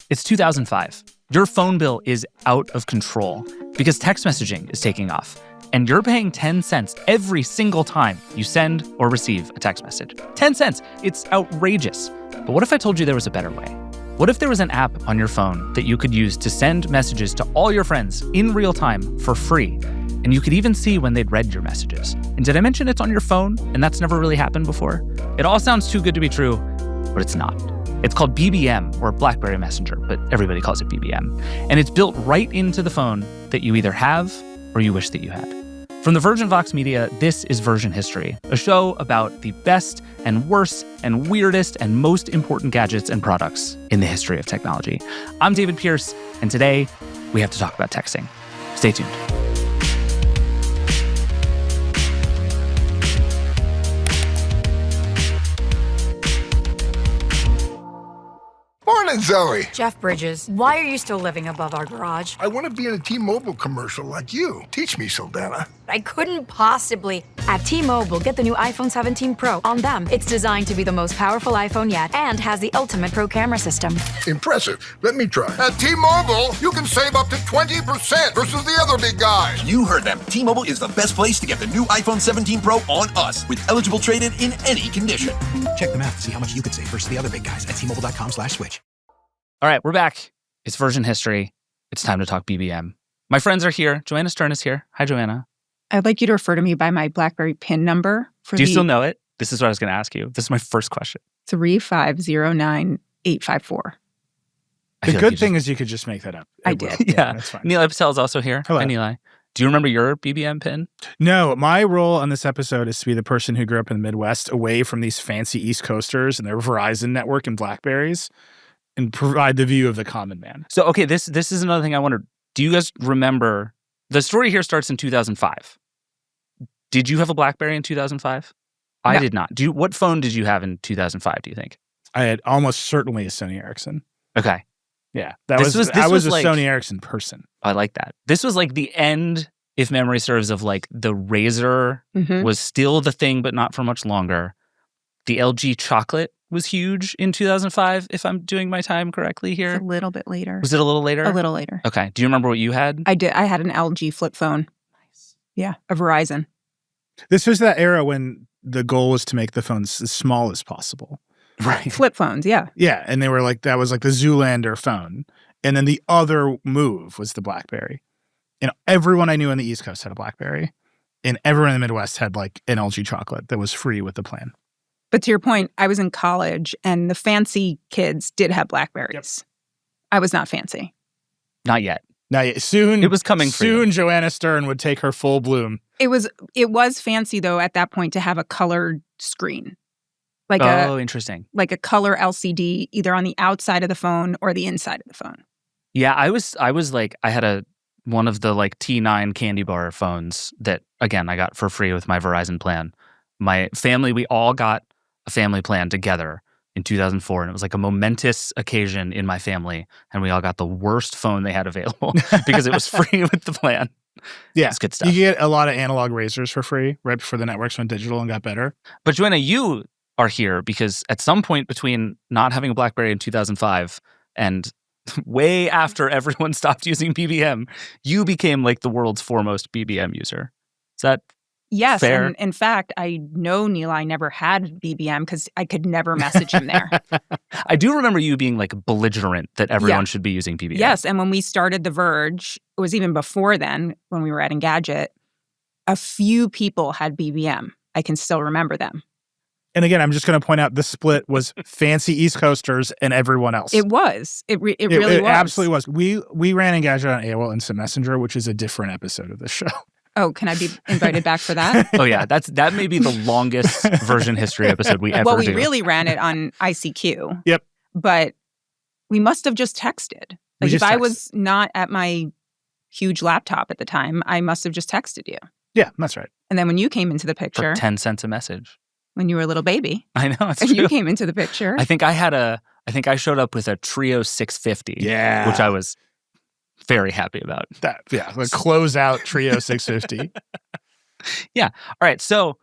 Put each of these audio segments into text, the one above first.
It's 2005. Your phone bill is out of control because text messaging is taking off. And you're paying 10 cents every single time you send or receive a text message. 10 cents. It's outrageous. But what if I told you there was a better way? What if there was an app on your phone that you could use to send messages to all your friends in real time for free? And you could even see when they'd read your messages. And did I mention it's on your phone? And that's never really happened before? It all sounds too good to be true, but it's not. It's called BBM, or BlackBerry Messenger, but everybody calls it BBM. And it's built right into the phone that you either have or you wish that you had. From the Virgin Vox Media, this is Version History, a show about the best and worst and weirdest and most important gadgets and products in the history of technology. I'm David Pierce, and today we have to talk about texting. Stay tuned. Morning, Zoe. Jeff Bridges, why are you still living above our garage? I want to be in a T-Mobile commercial like you. Teach me, Saldana. I couldn't possibly. At T-Mobile, get the new iPhone 17 Pro. On them, it's designed to be the most powerful iPhone yet and has the ultimate pro camera system. Impressive. Let me try. At T-Mobile, you can save up to 20% versus the other big guys. You heard them. T-Mobile is the best place to get the new iPhone 17 Pro on us with eligible trade-in in any condition. Check the math to see how much you could save versus the other big guys at T-Mobile.com/switch. All right, we're back. It's Version History. It's time to talk BBM. My friends are here. Joanna Stern is here. Hi, Joanna. I'd like you to refer to me by my BlackBerry PIN number. Do you still know it? This is what I was going to ask you. This is my first question. 3509854. The good thing is you could just make that up. I did. Yeah. That's fine. Nilay Patel is also here. Hello. Hi, Nilay. Do you remember your BBM PIN? No, my role on this episode is to be the person who grew up in the Midwest away from these fancy East Coasters and their Verizon network and BlackBerries and provide the view of the common man. So, okay, this is another thing I wondered. Do you guys remember? The story here starts in 2005. Did you have a BlackBerry in 2005? No. I did not. What phone did you have in 2005, do you think? I had almost certainly a Sony Ericsson. Okay. Yeah, I was was a like, Sony Ericsson person. I like that. This was like the end, if memory serves, of like the Razor was still the thing, but not for much longer. The LG Chocolate was huge in 2005, if I'm doing my time correctly here. It's a little bit later. Was it a little later? A little later. Okay. Do you remember what you had? I did. I had an LG flip phone. Nice. Yeah, a Verizon. This was that era when the goal was to make the phones as small as possible. Right. Flip phones, yeah. Yeah, and they were like, that was like the Zoolander phone. And then the other move was the BlackBerry. And everyone I knew on the East Coast had a BlackBerry. And everyone in the Midwest had like an LG Chocolate that was free with the plan. But to your point, I was in college and the fancy kids did have BlackBerries. Yep. I was not fancy. Not yet. Now, soon it was coming. Soon, Joanna Stern would take her full bloom. It was fancy though at that point to have a colored screen, like interesting, like a color LCD either on the outside of the phone or the inside of the phone. Yeah, I was like I had one of the like T9 candy bar phones that again I got for free with my Verizon plan. My family, we all got a family plan together in 2004, and it was like a momentous occasion in my family, and we all got the worst phone they had available because it was free with the plan. Yeah, it's good stuff. You get a lot of analog razors for free right before the networks went digital and got better. But Joanna, you are here because at some point between not having a BlackBerry in 2005 and way after everyone stopped using BBM, you became like the world's foremost BBM user. Is that Yes, fair? And in fact, I know Nilay never had BBM because I could never message him there. I do remember you being like belligerent that everyone should be using BBM. Yes, and when we started The Verge, it was even before then when we were at Engadget, a few people had BBM. I can still remember them. And again, I'm just going to point out the split was fancy East Coasters and everyone else. It was. It really was. It absolutely was. We ran Engadget on AOL Instant Messenger, which is a different episode of the show. Oh, can I be invited back for that? Oh, yeah. That may be the longest Version History episode we ever do. Well, we really ran it on ICQ. Yep. But we must have just texted. Like if I was not at my huge laptop at the time, I must have just texted you. Yeah, that's right. And then when you came into the picture. For 10 cents a message. When you were a little baby. I know, it's and true. You came into the picture. I think I showed up with a Trio 650. Yeah. Which I was very happy about. The closeout Trio 650. Yeah. All right. So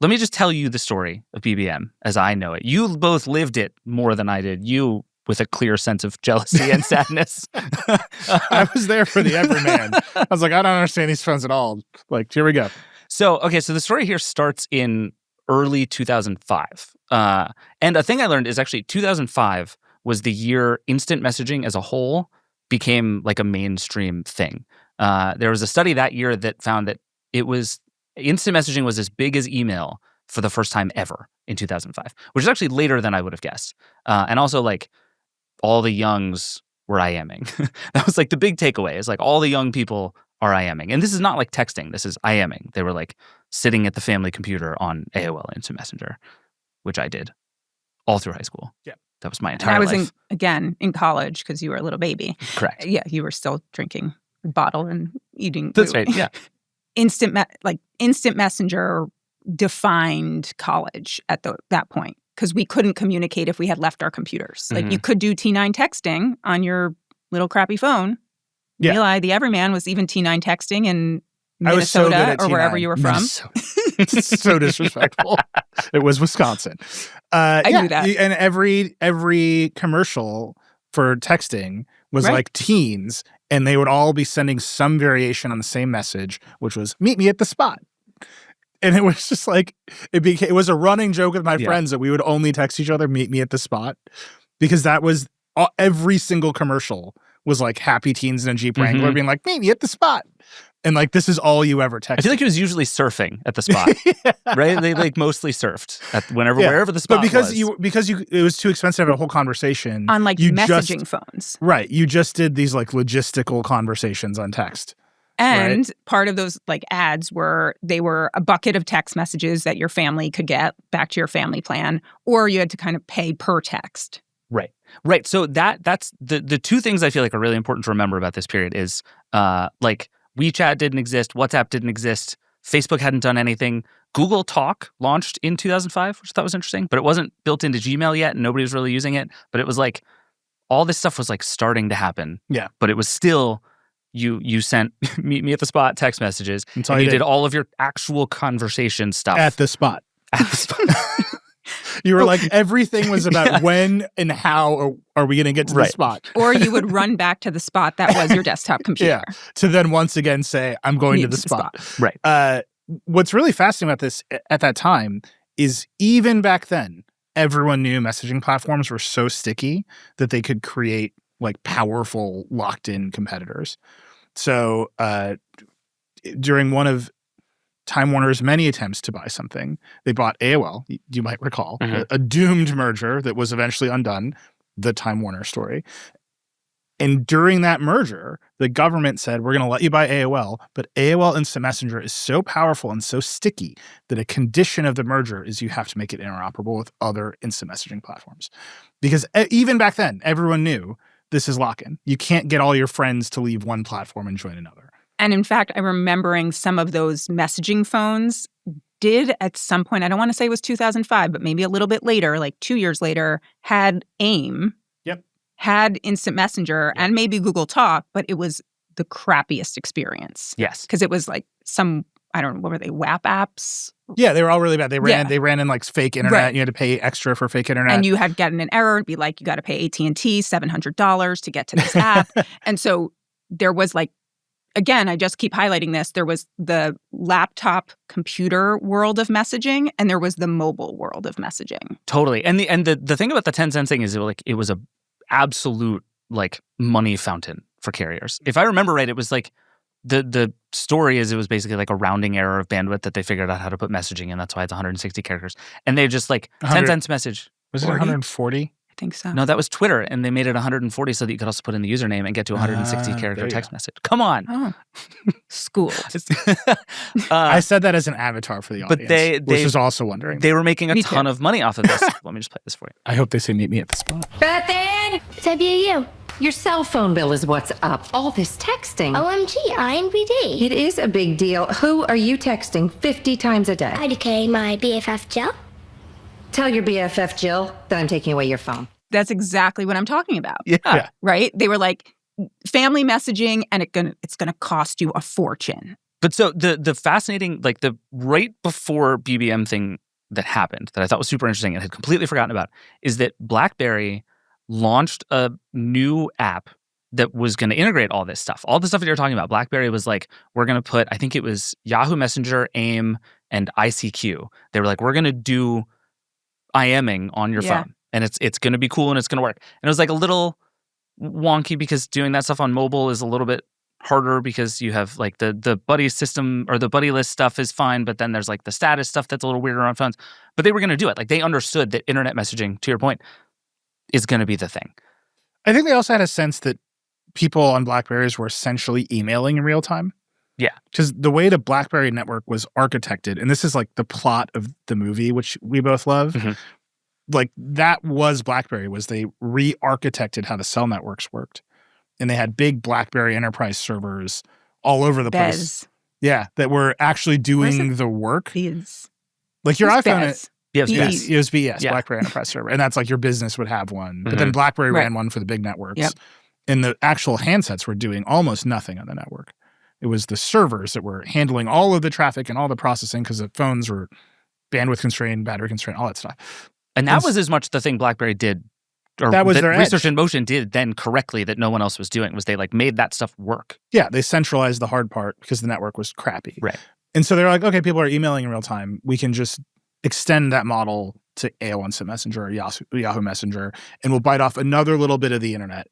let me just tell you the story of BBM as I know it. You both lived it more than I did. You with a clear sense of jealousy and sadness. I was there for the everyman. I was like, I don't understand these phones at all. Like, here we go. So the story here starts in early 2005. And a thing I learned is actually 2005 was the year instant messaging as a whole became like a mainstream thing. There was a study that year that found that instant messaging was as big as email for the first time ever in 2005, which is actually later than I would have guessed. And also, like, all the youngs were IMing. That was like the big takeaway is like all the young people are IMing. And this is not like texting. This is IMing. They were like sitting at the family computer on AOL Instant Messenger, which I did all through high school. Yeah. That was my entire life. I was in college because you were a little baby. Correct. Yeah, you were still drinking a bottle and eating. That's right, yeah. Instant Messenger defined college at that point because we couldn't communicate if we had left our computers. Like, you could do T9 texting on your little crappy phone. Yeah. Eli, the everyman, was even T9 texting in I was so good Minnesota at or T9. wherever you were from. It's so disrespectful. It was Wisconsin. I knew that. And every commercial for texting was Right. like teens, and they would all be sending some variation on the same message, which was "meet me at the spot." And it was just like it was a running joke with my friends that we would only text each other "meet me at the spot," because that was every single commercial was like happy teens in a Jeep Wrangler being like "meet me at the spot." And like, this is all you ever text. I feel like it was usually surfing at the spot, right? They like mostly surfed at wherever the spot but because was. it was too expensive to have a whole conversation On like messaging phones. Right. You just did these like logistical conversations on text. And part of those like ads were a bucket of text messages that your family could get back to your family plan, or you had to kind of pay per text. Right. So that's the two things I feel like are really important to remember about this period is like WeChat didn't exist, WhatsApp didn't exist, Facebook hadn't done anything. Google Talk launched in 2005, which I thought was interesting, but it wasn't built into Gmail yet and nobody was really using it. But it was like all this stuff was like starting to happen. Yeah. But it was still you sent meet me at the spot text messages and you did all of your actual conversation stuff. At the spot. You were like, everything was about when and how are we going to get to the spot. Or you would run back to the spot that was your desktop computer. Yeah, to then once again say, I'm going to the spot. Right. What's really fascinating about this at that time is even back then, everyone knew messaging platforms were so sticky that they could create like powerful locked-in competitors. So during one of Time Warner's many attempts to buy something, they bought AOL, you might recall, a doomed merger that was eventually undone, the Time Warner story. And during that merger, the government said, we're going to let you buy AOL, but AOL Instant Messenger is so powerful and so sticky that a condition of the merger is you have to make it interoperable with other instant messaging platforms. Because even back then, everyone knew this is lock-in. You can't get all your friends to leave one platform and join another. And in fact, I'm remembering some of those messaging phones did at some point, I don't want to say it was 2005, but maybe a little bit later, like 2 years later, had AIM, had Instant Messenger, and maybe Google Talk, but it was the crappiest experience. Yes. Because it was like some, I don't know, what were they, WAP apps? Yeah, they were all really bad. They ran in like fake internet. Right. You had to pay extra for fake internet. And you had gotten an error and be like, you got to pay AT&T $700 to get to this app. And so there was like, again, I just keep highlighting this. There was the laptop computer world of messaging, and there was the mobile world of messaging. Totally. And the thing about the 10 cent thing is it was a absolute like money fountain for carriers. If I remember right, it was like the story is it was basically like a rounding error of bandwidth that they figured out how to put messaging in. That's why it's 160 characters. And they just like 10 cents message. Was it 140? I think so. No, that was Twitter, and they made it 140 so that you could also put in the username and get to a 160 character text message. Come on. Oh. School. I said that as an avatar for the audience, which is also wondering. They were making a ton of money off of this. Let me just play this for you. I hope they say meet me at the spot. Bethan! WU. Your cell phone bill is what's up. All this texting. OMG, INBD. It is a big deal. Who are you texting 50 times a day? IDK, my BFF Jill. Tell your BFF Jill that I'm taking away your phone. That's exactly what I'm talking about. Yeah. Right? They were like, family messaging, and it's gonna cost you a fortune. But so the fascinating, like the right before BBM thing that happened that I thought was super interesting and had completely forgotten about is that BlackBerry launched a new app that was going to integrate all this stuff. All the stuff that you're talking about. BlackBerry was like, we're going to put, I think it was Yahoo Messenger, AIM, and ICQ. They were like, we're going to do IMing on your phone. And it's going to be cool and it's going to work. And it was like a little wonky because doing that stuff on mobile is a little bit harder because you have like the buddy system or the buddy list stuff is fine, but then there's like the status stuff that's a little weirder on phones. But they were going to do it. Like they understood that internet messaging, to your point, is going to be the thing. I think they also had a sense that people on BlackBerrys were essentially emailing in real time. Yeah. Because the way the BlackBerry network was architected, and this is like the plot of the movie, which we both love, like that was BlackBerry, was they re-architected how the cell networks worked. And they had big BlackBerry enterprise servers all over the place. Yeah, that were actually doing the work. Like your iPhone. It was BES, BlackBerry Enterprise Server. And that's like your business would have one. But then BlackBerry ran one for the big networks. Yep. And the actual handsets were doing almost nothing on the network. It was the servers that were handling all of the traffic and all the processing because the phones were bandwidth constrained, battery constrained, all that stuff. And that was as much the thing BlackBerry did, or that was their Research edge. in Motion did then correctly that no one else was doing, was they like made that stuff work. Yeah, they centralized the hard part because the network was crappy. Right. And so they're like, okay, people are emailing in real time. We can just extend that model to AOL Instant Messenger or Yahoo Messenger, and we'll bite off another little bit of the internet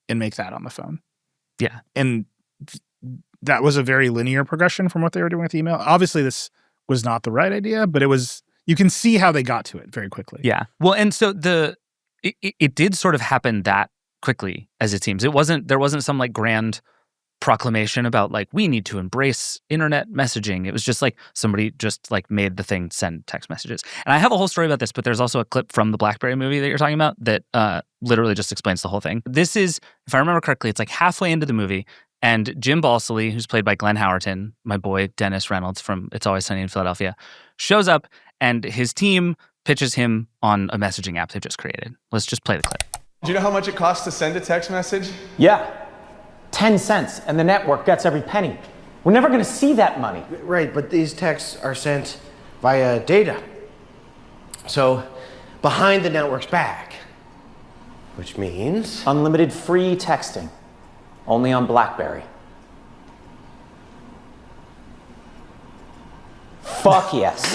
and make that on the phone. Yeah. And that was a very linear progression from what they were doing with email. Obviously, this was not the right idea, but it was, you can see how they got to it very quickly. Yeah. Well, and so it did sort of happen that quickly, as it seems. There wasn't some like grand proclamation about like, we need to embrace internet messaging. It was just like somebody just like made the thing send text messages. And I have a whole story about this, but there's also a clip from the BlackBerry movie that you're talking about that literally just explains the whole thing. This is, if I remember correctly, it's like halfway into the movie, and Jim Balsillie, who's played by Glenn Howerton, my boy Dennis Reynolds from It's Always Sunny in Philadelphia, shows up and his team pitches him on a messaging app they've just created. Let's just play the clip. Do you know how much it costs to send a text message? Yeah, 10 cents, and the network gets every penny. We're never going to see that money. Right, but these texts are sent via data. So, behind the network's back. Which means? Unlimited free texting. Only on BlackBerry. Fuck yes.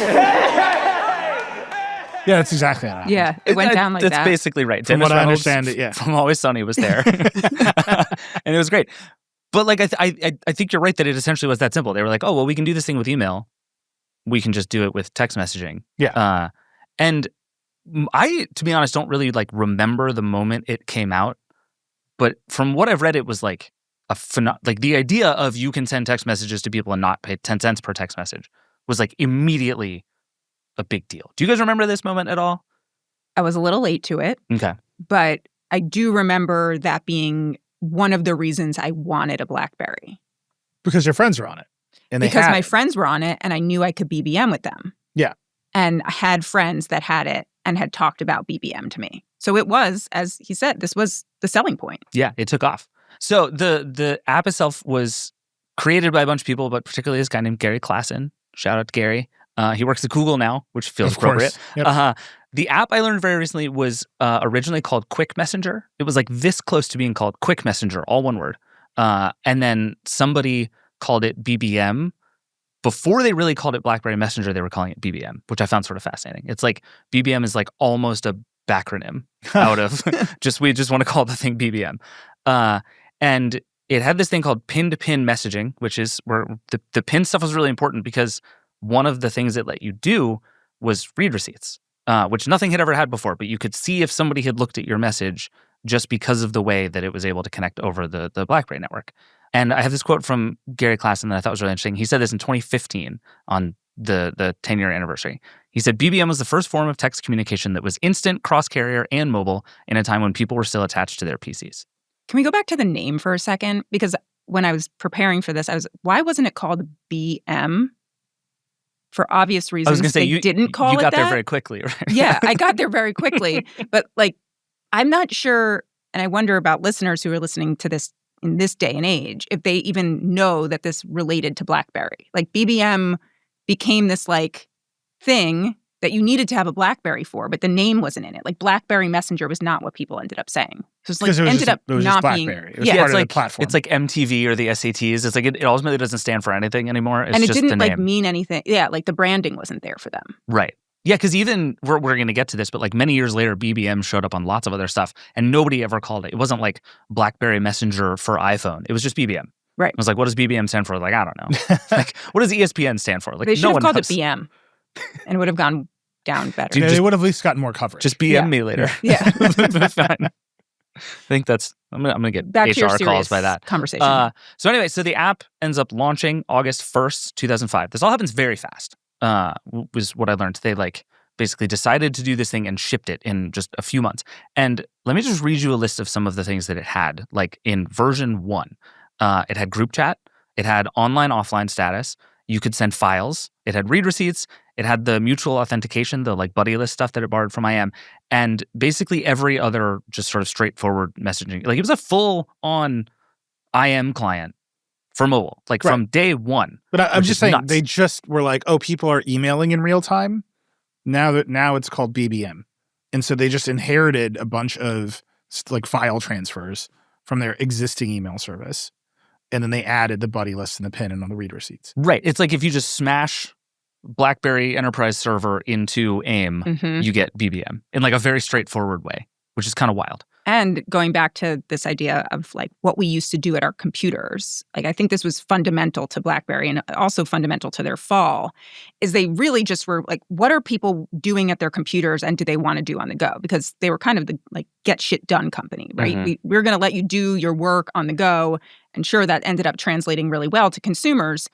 Yeah, that's exactly how it happened. Yeah, it went down like that. That's basically right. From Dennis what I Reynolds understand it, yeah. From Always Sunny was there. And it was great. But like I think you're right that it essentially was that simple. They were like, oh, well, we can do this thing with email. We can just do it with text messaging. Yeah. And I, to be honest, don't really like remember the moment it came out. But from what I've read, it was like like the idea of you can send text messages to people and not pay 10 cents per text message was like immediately a big deal. Do you guys remember this moment at all? I was a little late to it. Okay. But I do remember that being one of the reasons I wanted a BlackBerry. Because your friends were on it. And because my friends were on it and I knew I could BBM with them. Yeah. And I had friends that had it and had talked about BBM to me. So it was, as he said, this was the selling point. Yeah, it took off. So the app itself was created by a bunch of people, but particularly this guy named Gary Klassen. Shout out to Gary. He works at Google now, which feels appropriate. Yep. The app I learned very recently was originally called Quick Messenger. It was like this close to being called Quick Messenger, all one word. And then somebody called it BBM. Before they really called it BlackBerry Messenger, they were calling it BBM, which I found sort of fascinating. It's like BBM is like almost a backronym out of we just want to call the thing BBM. And it had this thing called pin-to-pin messaging, which is where the pin stuff was really important because one of the things it let you do was read receipts, which nothing had ever had before, but you could see if somebody had looked at your message just because of the way that it was able to connect over the BlackBerry network. And I have this quote from Gary Klassen that I thought was really interesting. He said this in 2015 on the 10-year anniversary. He said, BBM was the first form of text communication that was instant, cross-carrier, and mobile in a time when people were still attached to their PCs. Can we go back to the name for a second? Because when I was preparing for this, why wasn't it called BM? For obvious reasons, I was going to say, they didn't call it that. You got there very quickly, right? Yeah, I got there very quickly. But like, I'm not sure, and I wonder about listeners who are listening to this in this day and age, if they even know that this related to BlackBerry. Like BBM became this like thing that you needed to have a BlackBerry for, but the name wasn't in it. Like BlackBerry Messenger was not what people ended up saying. So it ended up not being. It was part of the platform. It's like MTV or the SATs. It's like it ultimately doesn't stand for anything anymore. It's and it just didn't the name. mean anything. Yeah, like the branding wasn't there for them. Right. Yeah, because even we're going to get to this, but like many years later, BBM showed up on lots of other stuff, and nobody ever called it. It wasn't like BlackBerry Messenger for iPhone. It was just BBM. Right. I was like, what does BBM stand for? Like, I don't know. Like, what does ESPN stand for? Like, They should have called knows. it BM, and it would have gone down better. They would have at least gotten more coverage. Just BM me later. Yeah. That's fine. I think that's I'm gonna get Back to your HR calls by that conversation. So anyway, so the app ends up launching August 1st, 2005. This all happens very fast. Was what I learned. They basically decided to do this thing and shipped it in just a few months. And let me just read you a list of some of the things that it had. Like in version 1, it had group chat, it had online offline status, you could send files, it had read receipts, it had the mutual authentication, the buddy list stuff that it borrowed from IM, and basically every other just sort of straightforward messaging. Like it was a full-on IM client for mobile, from day one. But I'm just saying, nuts. they just were like, oh, people are emailing in real time. Now it's called BBM. And so they just inherited a bunch of file transfers from their existing email service. And then they added the buddy list and the PIN and all the read receipts. Right. It's like if you just smash BlackBerry Enterprise Server into AIM, you get BBM in a very straightforward way, which is kind of wild. And going back to this idea of what we used to do at our computers, I think this was fundamental to BlackBerry and also fundamental to their fall, is they really just were what are people doing at their computers and do they want to do on the go? Because they were kind of the get shit done company, right? Mm-hmm. We're going to let you do your work on the go. And sure, that ended up translating really well to consumers.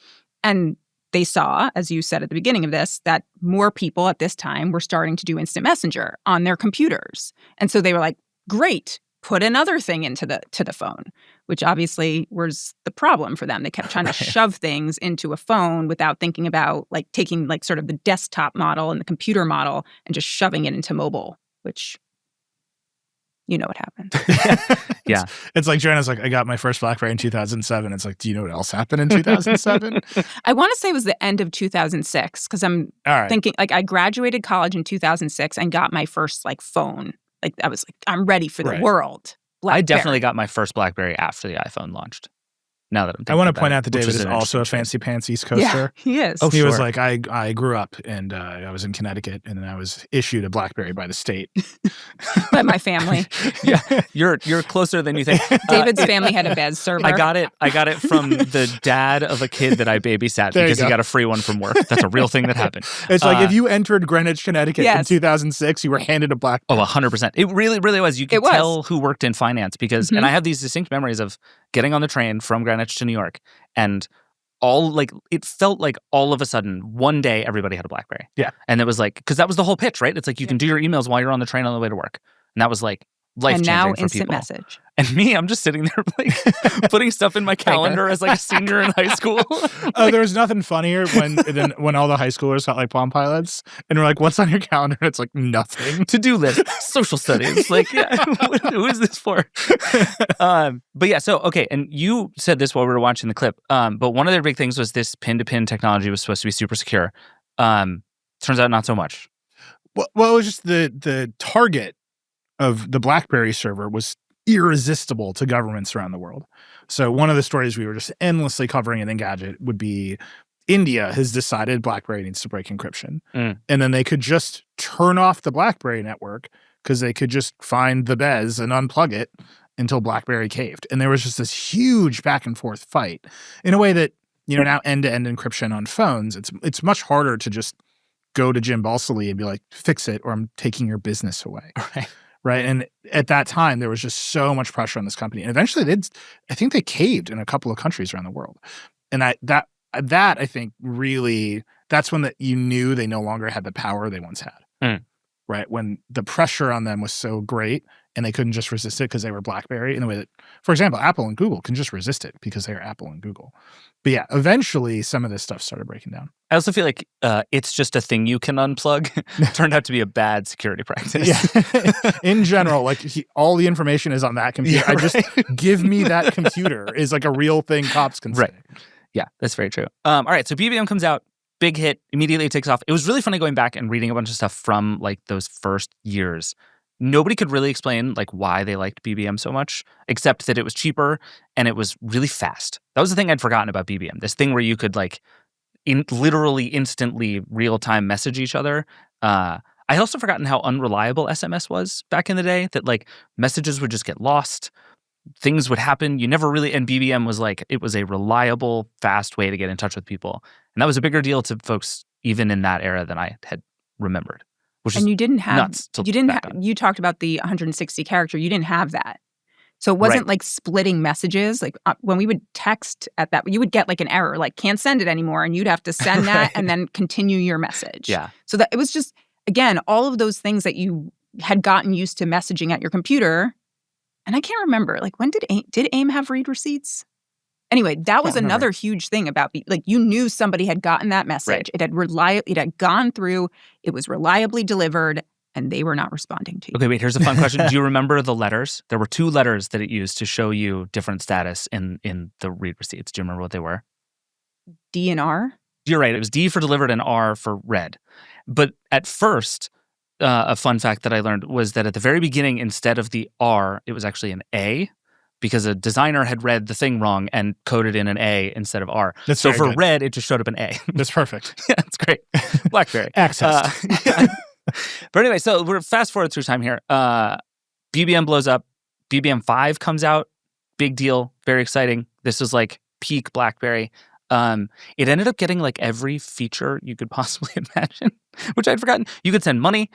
And they saw, as you said at the beginning of this, that more people at this time were starting to do instant messenger on their computers. And so they were like, great, put another thing into the phone, which obviously was the problem for them. They kept trying to shove things into a phone without thinking about taking sort of the desktop model and the computer model and just shoving it into mobile, which you know what happened. Yeah. It's like Joanna's like, I got my first BlackBerry in 2007. It's like, do you know what else happened in 2007? I want to say it was the end of 2006 because I'm thinking I graduated college in 2006 and got my first phone. I was I'm ready for the world. I definitely got my first BlackBerry after the iPhone launched. Now that I'm thinking I want to about point it, out that which David is an also a interesting fancy pants East Coaster. Yeah, he is. Oh, he sure. was like, I grew up and I was in Connecticut and then I was issued a BlackBerry by the state. By my family. Yeah, you're closer than you think. David's family had a Bez server. I got it from the dad of a kid that I babysat because he got a free one from work. That's a real thing that happened. It's like if you entered Greenwich, Connecticut in Yes. 2006, you were handed a BlackBerry. Oh, 100%. It really, really was. You could tell who worked in finance because, and I have these distinct memories of getting on the train from Greenwich to New York and it felt like all of a sudden, one day, everybody had a BlackBerry. Yeah. And it was because that was the whole pitch, right? It's you can do your emails while you're on the train on the way to work. And that was life-changing for people. And now instant message. And me, I'm just sitting there putting stuff in my calendar as a senior in high school. Oh, there was nothing funnier when all the high schoolers got Palm Pilots and we're like, what's on your calendar? And it's nothing. To-do list, social studies. Who is this for? But yeah, so, okay, and you said this while we were watching the clip, but one of their big things was this pin-to-pin technology was supposed to be super secure. Turns out not so much. Well, it was just the target of the BlackBerry server was irresistible to governments around the world. So one of the stories we were just endlessly covering in Engadget would be India has decided BlackBerry needs to break encryption. And then they could just turn off the BlackBerry network because they could just find the Bez and unplug it until BlackBerry caved. And there was just this huge back and forth fight in a way that, now end-to-end encryption on phones, it's much harder to just go to Jim Balsillie and be like, fix it or I'm taking your business away. Right. And at that time, there was just so much pressure on this company. And eventually, I think they caved in a couple of countries around the world. And that I think really, that's when you knew they no longer had the power they once had. Right. When the pressure on them was so great and they couldn't just resist it because they were BlackBerry in the way that, for example, Apple and Google can just resist it because they are Apple and Google. But yeah, eventually some of this stuff started breaking down. I also feel like it's just a thing you can unplug. Turned out to be a bad security practice. Yeah. In general, all the information is on that computer. Yeah, right. Just give me that computer is a real thing cops can say. Right. Yeah, that's very true. All right, so BBM comes out big hit, immediately takes off. It was really funny going back and reading a bunch of stuff from like those first years. Nobody could really explain like why they liked BBM so much, except that it was cheaper and it was really fast. That was the thing I'd forgotten about BBM. This thing where you could like literally instantly real-time message each other. I had also forgotten how unreliable SMS was back in the day, that like messages would just get lost. Things would happen. You never really, and BBM was like, it was a reliable, fast way to get in touch with people. And that was a bigger deal to folks even in that era than I had remembered. And you didn't have, you talked about the 160 character. You didn't have that. So it wasn't like splitting messages. Like when we would text at that, you would get like an error, like can't send it anymore. And you'd have to send that and then continue your message. Yeah. So that it was just, again, all of those things that you had gotten used to messaging at your computer. And I can't remember, like when did AIM have read receipts? Anyway, that was another huge thing about, like, you knew somebody had gotten that message. It had gone through, it was reliably delivered, and they were not responding to you. Okay, wait, here's a fun question. Do you remember the letters? There were 2 letters that it used to show you different status in the read receipts. Do you remember what they were? D and R? You're right. It was D for delivered and R for read. But at first, a fun fact that I learned was that at the very beginning, instead of the R, it was actually an A, because a designer had read the thing wrong and coded in an A instead of R. So for red, it just showed up an A. That's perfect. Yeah, it's great. BlackBerry. Access. But anyway, so we're fast forward through time here. BBM blows up. BBM 5 comes out. Big deal. Very exciting. This was like peak BlackBerry. It ended up getting like every feature you could possibly imagine, which I'd forgotten. You could send money.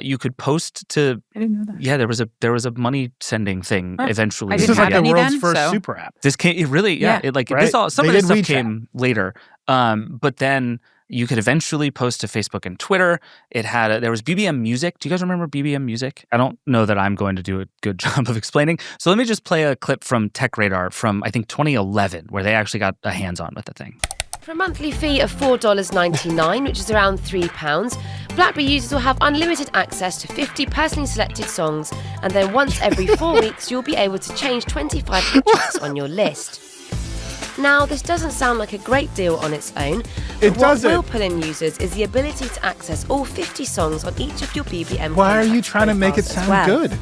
You could post to. I didn't know that. Yeah, there was a money sending thing eventually. This is like the world's first super app. This came some of this stuff came later. But then you could eventually post to Facebook and Twitter. There was BBM Music. Do you guys remember BBM Music? I don't know that I'm going to do a good job of explaining. So let me just play a clip from Tech Radar from, I think, 2011, where they actually got a hands-on with the thing. For a monthly fee of $4.99, which is around £3, BlackBerry users will have unlimited access to 50 personally selected songs, and then once every 4 weeks, you'll be able to change 25 tracks on your list. Now, this doesn't sound like a great deal on its own, but what will pull in users is the ability to access all 50 songs on each of your BBM. Why are you trying to make it sound good?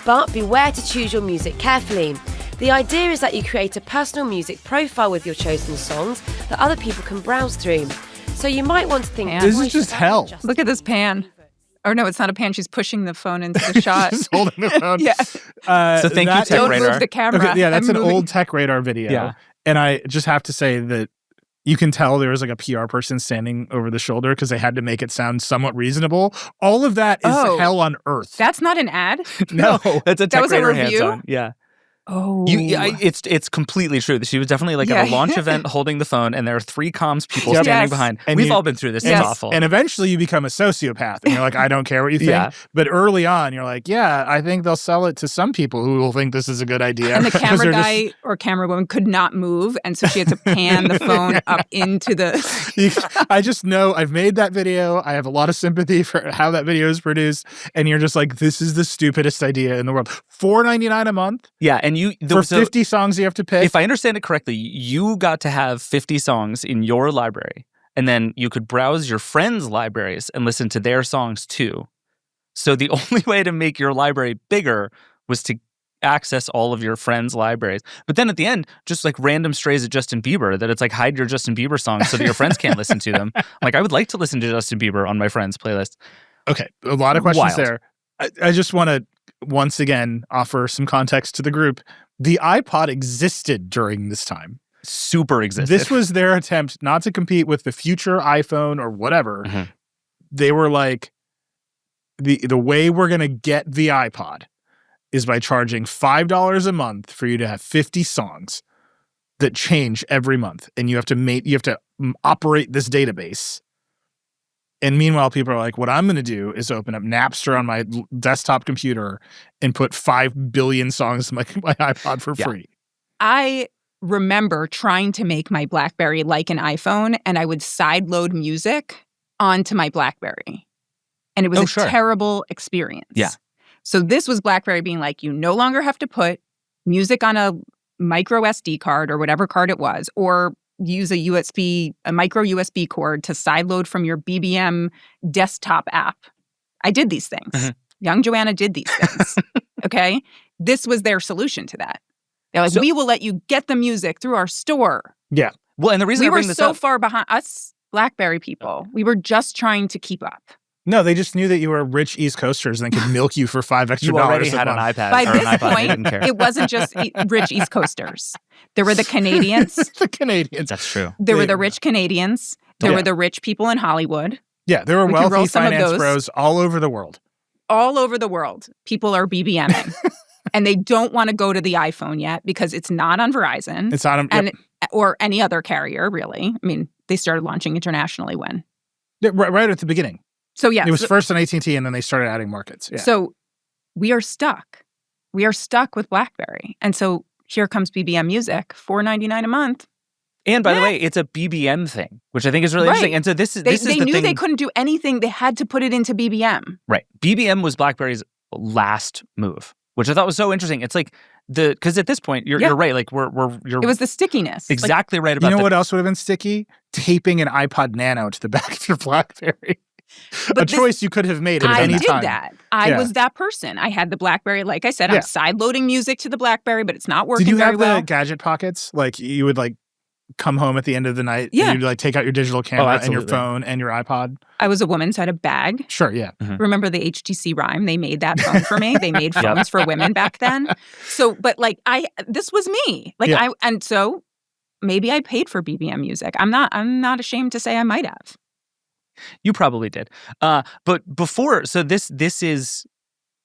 But beware to choose your music carefully. The idea is that you create a personal music profile with your chosen songs that other people can browse through. So you might want to think... This is just hell. Look at this pan. Or no, it's not a pan. She's pushing the phone into the shot. She's holding the phone. Yeah. So thank you, Tech Don't Radar. move the camera. Okay, yeah, that's an old Tech Radar video. Yeah. And I just have to say that you can tell there was like a PR person standing over the shoulder because they had to make it sound somewhat reasonable. All of that is hell on earth. That's not an ad? No. That's a Tech was a Radar review? hands-on. Yeah. Oh. It's completely true. She was definitely like at a launch event holding the phone, and there are 3 comms people standing behind. And we've all been through this. It's awful. And eventually you become a sociopath, and you're like, I don't care what you think. Yeah. But early on, you're like, yeah, I think they'll sell it to some people who will think this is a good idea. And the camera guy or camera woman could not move, and so she had to pan the phone up into the... I just know I've made that video. I have a lot of sympathy for how that video is produced, and you're just like, this is the stupidest idea in the world. $4.99 a month? Yeah, and for 50 songs you have to pick. If I understand it correctly, you got to have 50 songs in your library, and then you could browse your friends' libraries and listen to their songs too. So the only way to make your library bigger was to access all of your friends' libraries. But then at the end, just like random strays of Justin Bieber, that it's like hide your Justin Bieber songs so that your friends can't listen to them. Like, I would like to listen to Justin Bieber on my friends' playlist. Okay, a lot of questions there. I just want to once again offer some context to the group. The iPod existed during this time. Super existed. This was their attempt not to compete with the future iPhone or whatever. Mm-hmm. They were like, the way we're going to get the iPod is by charging $5 a month for you to have 50 songs that change every month. And you have to operate this database. And meanwhile, people are like, what I'm going to do is open up Napster on my desktop computer and put 5 billion songs in my iPod for free. I remember trying to make my BlackBerry like an iPhone, and I would sideload music onto my BlackBerry. And it was a terrible experience. Yeah. So this was BlackBerry being like, you no longer have to put music on a micro SD card or whatever card it was, or use a micro USB cord to sideload from your BBM desktop app. I did these things. Mm-hmm. Young Joanna did these things. Okay? This was their solution to that. They're like, we will let you get the music through our store. Yeah. Well, and the reason we I bring were this so up, far behind us BlackBerry people. We were just trying to keep up. No, they just knew that you were rich East Coasters and they could milk you for $5 extra. You already had an iPad. By or this an iPod, they point, didn't care. it wasn't just rich East Coasters. There were the Canadians. The Canadians. That's true. There were the rich Canadians. There Yeah. were the rich people in Hollywood. Yeah, there were We can roll wealthy some of finance those. bros all over the world. All over the world, people are BBMing. And they don't want to go to the iPhone yet because it's not on Verizon. It's on and or any other carrier, really. I mean, they started launching internationally when? Right at the beginning. So, yeah. It was first on AT&T, and then they started adding markets. Yeah. So we are stuck. We are stuck with BlackBerry. And so here comes BBM Music, $4.99 a month. And by the way, it's a BBM thing, which I think is really interesting. And so this is they the knew thing. They couldn't do anything. They had to put it into BBM. Right. BBM was BlackBerry's last move, which I thought was so interesting. It's like because at this point you're right. Like it was the stickiness. Exactly right about. You know what else would have been sticky? Taping an iPod Nano to the back of your BlackBerry. Choice you could have made at any time. I did that. I was that person. I had the BlackBerry. Like I said, I'm sideloading music to the BlackBerry, but it's not working very well. Did you have the gadget pockets? Like you would come home at the end of the night and you'd take out your digital camera and your phone and your iPod? I was a woman, so I had a bag. Sure, yeah. Mm-hmm. Remember the HTC Rhyme? They made that phone for me. They made phones for women back then. So, but this was me. And so maybe I paid for BBM Music. I'm not ashamed to say I might have. You probably did. But before, so this is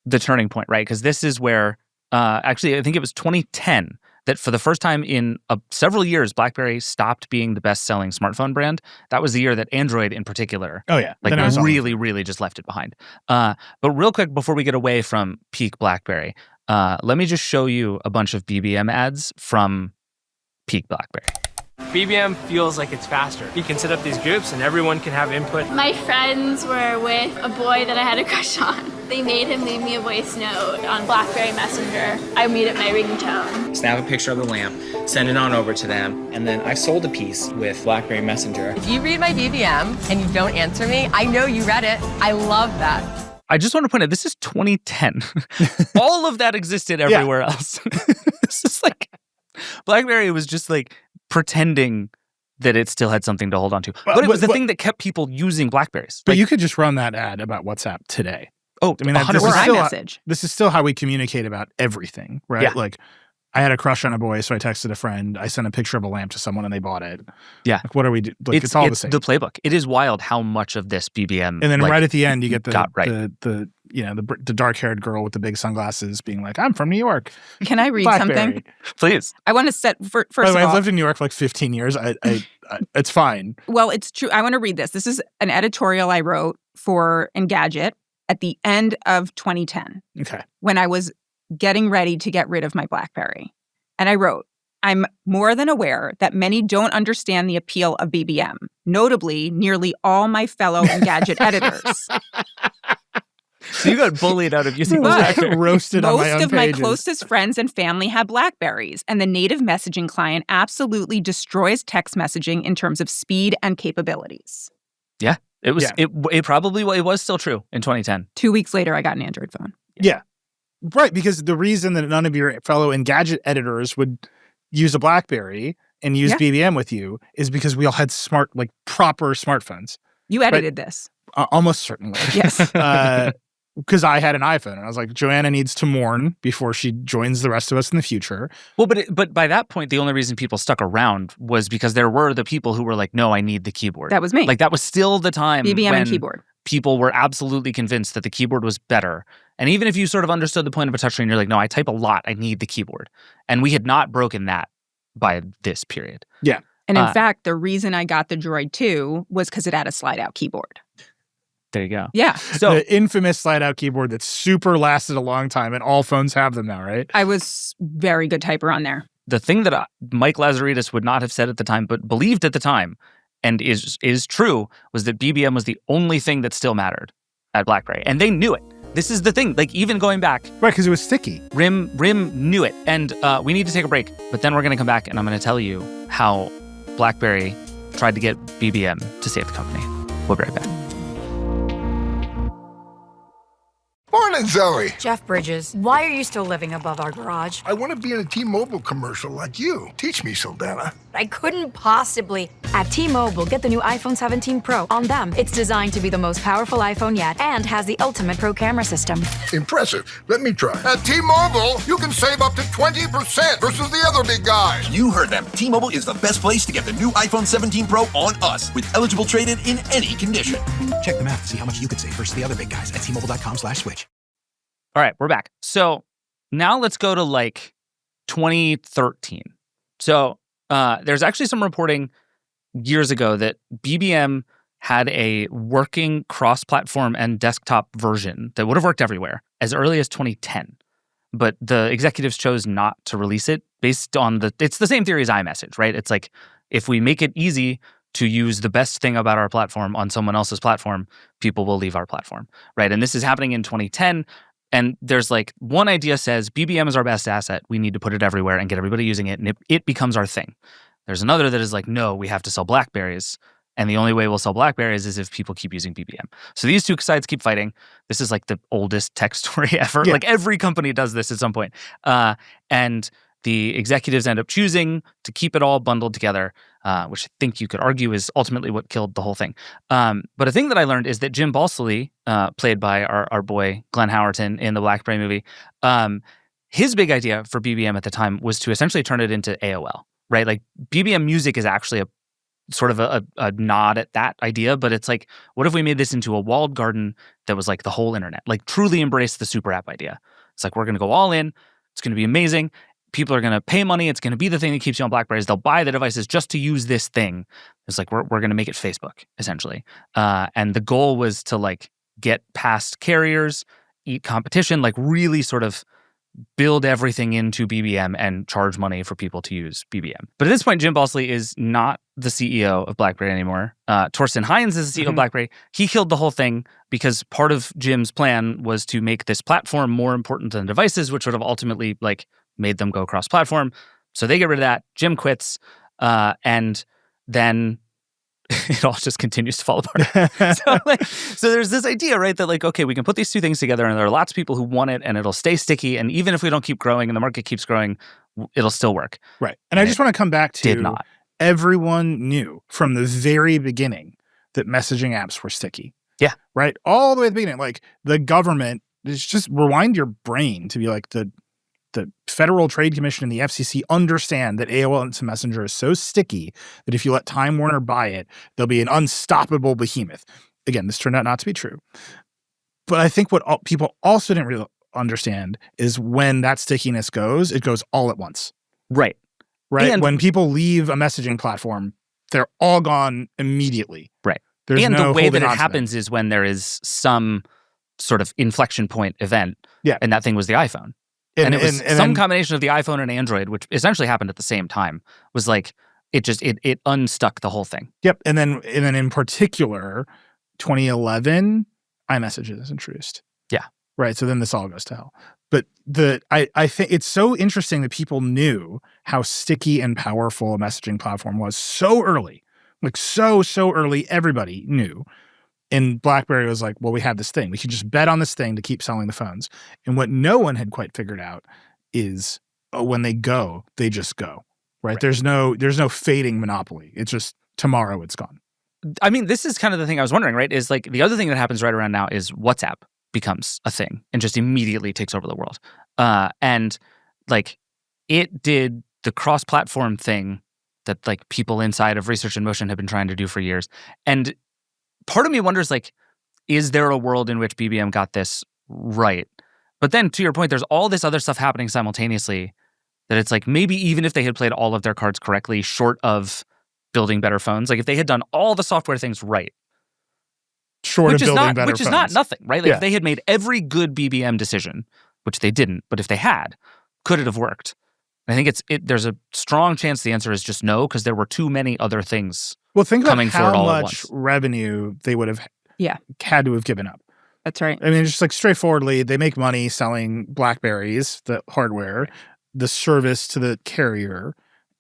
the turning point, right? Because this is where, actually, I think it was 2010 that for the first time in several years, BlackBerry stopped being the best-selling smartphone brand. That was the year that Android in particular, really just left it behind. But real quick, before we get away from peak BlackBerry, let me just show you a bunch of BBM ads from peak BlackBerry. BBM feels like it's faster. You can set up these groups and everyone can have input. My friends were with a boy that I had a crush on. They made him leave me a voice note on BlackBerry Messenger. I made it my ringtone. Snap a picture of the lamp, send it on over to them, and then I sold a piece with BlackBerry Messenger. If you read my BBM and you don't answer me, I know you read it. I love that. I just want to point out, this is 2010. All of that existed everywhere else. This is BlackBerry was just pretending that it still had something to hold on to. But it was the thing that kept people using BlackBerries. But you could just run that ad about WhatsApp today. Oh, I mean, this is still how we communicate about everything, right? Yeah. I had a crush on a boy, so I texted a friend. I sent a picture of a lamp to someone, and they bought it. Yeah. What are we doing? It's all the same. The playbook. It is wild how much of this BBM. And then right at the end, you get the dark-haired girl with the big sunglasses being like, "I'm from New York." Can I read BlackBerry. something? Please. I want to set first. By the way, of all, I've lived in New York for 15 years. I it's fine. Well, it's true. I want to read this. This is an editorial I wrote for Engadget at the end of 2010. Okay. When I was getting ready to get rid of my BlackBerry. And I wrote, I'm more than aware that many don't understand the appeal of BBM, notably nearly all my fellow Engadget editors. So you got bullied out of using BlackBerry. Roasted on my own Most of pages. my closest friends and family have BlackBerries, and the native messaging client absolutely destroys text messaging in terms of speed and capabilities. Yeah, it was. It was still true in 2010. 2 weeks later, I got an Android phone. Yeah. Right, because the reason that none of your fellow Engadget editors would use a BlackBerry and use BBM with you is because we all had proper smartphones. You edited this. Almost certainly. Yes. Because I had an iPhone, and I was like, Joanna needs to mourn before she joins the rest of us in the future. Well, but by that point, the only reason people stuck around was because there were the people who were like, no, I need the keyboard. That was me. That was still the time BBM when and keyboard. People were absolutely convinced that the keyboard was better. And even if you sort of understood the point of a touchscreen, you're like, no, I type a lot. I need the keyboard. And we had not broken that by this period. Yeah. And in fact, the reason I got the Droid 2 was because it had a slide-out keyboard. There you go. Yeah. So the infamous slide-out keyboard that super lasted a long time, and all phones have them now, right? I was very good typer on there. The thing that Mike Lazaridis would not have said at the time, but believed at the time, and is true, was that BBM was the only thing that still mattered at BlackBerry. And they knew it. This is the thing. Even going back. Right, because it was sticky. RIM knew it. And we need to take a break. But then we're going to come back, and I'm going to tell you how BlackBerry tried to get BBM to save the company. We'll be right back. Morning, Zoe. Jeff Bridges, why are you still living above our garage? I want to be in a T-Mobile commercial like you. Teach me, Saldana. I couldn't possibly. At T-Mobile, get the new iPhone 17 Pro. On them, it's designed to be the most powerful iPhone yet and has the ultimate pro camera system. Impressive. Let me try. At T-Mobile, you can save up to 20% versus the other big guys. You heard them. T-Mobile is the best place to get the new iPhone 17 Pro on us with eligible trade-in in any condition. Check the math to see how much you could save versus the other big guys at T-Mobile.com/switch. All right, we're back. So now let's go to like 2013. So there's actually some reporting years ago that BBM had a working cross-platform and desktop version that would have worked everywhere as early as 2010. But the executives chose not to release it based on it's the same theory as iMessage, right? It's like if we make it easy to use the best thing about our platform on someone else's platform, people will leave our platform, right? And this is happening in 2010. And there's like one idea says BBM is our best asset. We need to put it everywhere and get everybody using it. And it becomes our thing. There's another that is like, no, we have to sell BlackBerries. And the only way we'll sell BlackBerries is if people keep using BBM. So these two sides keep fighting. This is like the oldest tech story ever. Yeah. Like every company does this at some point. And the executives end up choosing to keep it all bundled together, which I think you could argue is ultimately what killed the whole thing. But a thing that I learned is that Jim Balsillie, played by our boy Glenn Howerton in the BlackBerry movie, his big idea for BBM at the time was to essentially turn it into AOL, right? Like BBM Music is actually a sort of a nod at that idea, but it's like, what if we made this into a walled garden that was like the whole internet, like truly embrace the super app idea? It's like, we're going to go all in. It's going to be amazing. People are going to pay money. It's going to be the thing that keeps you on BlackBerries. They'll buy the devices just to use this thing. It's like, we're going to make it Facebook, essentially. And the goal was to like get past carriers, eat competition, like really sort of build everything into BBM and charge money for people to use BBM. But at this point, Jim Balsillie is not the CEO of BlackBerry anymore. Torsten Heinz is the CEO of BlackBerry. He killed the whole thing because part of Jim's plan was to make this platform more important than devices, which would have ultimately like made them go cross-platform. So they get rid of that. Jim quits. And then it all just continues to fall apart. So there's this idea, right, that like, okay, we can put these two things together and there are lots of people who want it and it'll stay sticky. And even if we don't keep growing and the market keeps growing, it'll still work. Right. And I just want to come back to everyone knew from the very beginning that messaging apps were sticky. Yeah. Right. All the way at the beginning. Like the government, just rewind your brain to be like the Federal Trade Commission and the FCC understand that AOL Instant Messenger is so sticky that if you let Time Warner buy it, there'll be an unstoppable behemoth. Again, this turned out not to be true. But I think what people also didn't really understand is when that stickiness goes, it goes all at once. Right. Right? And when people leave a messaging platform, they're all gone immediately. Right. There's and no the way that it holding on to happens is when there is some sort of inflection point event. Yeah. And that thing was the iPhone. And it was some combination of the iPhone and Android, which essentially happened at the same time, was like, it unstuck the whole thing. Yep. And then in particular, 2011, iMessage is introduced. Yeah. Right. So then this all goes to hell. But I think it's so interesting that people knew how sticky and powerful a messaging platform was so early. Like so early, everybody knew. And BlackBerry was like, well, we have this thing. We can just bet on this thing to keep selling the phones. And what no one had quite figured out is when they go, they just go. Right? There's no fading monopoly. It's just tomorrow it's gone. I mean, this is kind of the thing I was wondering, right? Is like the other thing that happens right around now is WhatsApp becomes a thing and just immediately takes over the world. And like it did the cross-platform thing that like people inside of Research in Motion have been trying to do for years. And part of me wonders, like, is there a world in which BBM got this right? But then, to your point, there's all this other stuff happening simultaneously that it's like maybe even if they had played all of their cards correctly, short of building better phones, like if they had done all the software things right, which is not nothing, right? Like if they had made every good BBM decision, which they didn't, but if they had, could it have worked? I think there's a strong chance the answer is just no, because there were too many other things. Well, think about coming how all much revenue they would have had to have given up. That's right. I mean, just like straightforwardly, they make money selling BlackBerries, the hardware, the service to the carrier,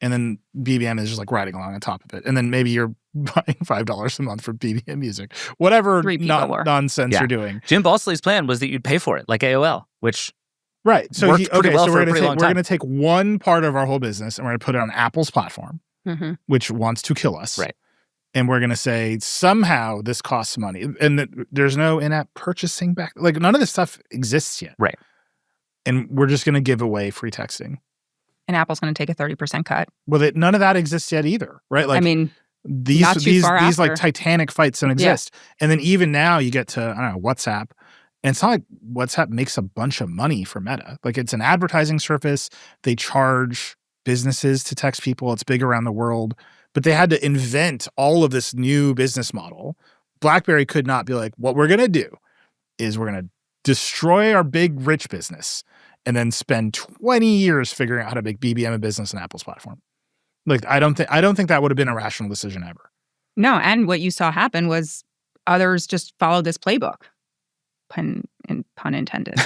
And then BBM is just like riding along on top of it. And then maybe you're buying $5 a month for BBM music. Whatever nonsense you're doing. Jim Balsley's plan was that you'd pay for it, like AOL, which right. So worked pretty well for a pretty long time. We're going to take one part of our whole business and we're going to put it on Apple's platform, which wants to kill us. Right. And we're going to say somehow this costs money. And there's no in-app purchasing back. Like none of this stuff exists yet. Right. And we're just going to give away free texting. And Apple's going to take a 30% cut. Well, none of that exists yet either, right? Like, I mean, these like titanic fights don't exist. Yeah. And then even now you get to, I don't know, WhatsApp. And it's not like WhatsApp makes a bunch of money for Meta. Like it's an advertising service. They charge businesses to text people. It's big around the world. But they had to invent all of this new business model. BlackBerry could not be like, what we're going to do is we're going to destroy our big rich business and then spend 20 years figuring out how to make BBM a business on Apple's platform. Like, I don't think that would have been a rational decision ever. No, and what you saw happen was others just followed this playbook. Pun intended.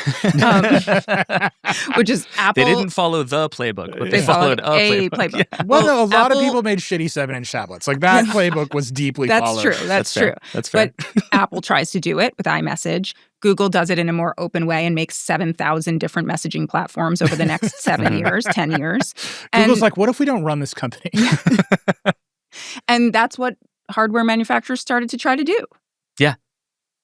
Which is Apple. They didn't follow the playbook, but they followed a playbook. Yeah. Well, no, a lot of people made shitty 7-inch tablets. Like that playbook was deeply followed. That's true. That's fair. But Apple tries to do it with iMessage. Google does it in a more open way and makes 7,000 different messaging platforms over the next 7 years, 10 years. Google's like, what if we don't run this company? And that's what hardware manufacturers started to try to do. Yeah.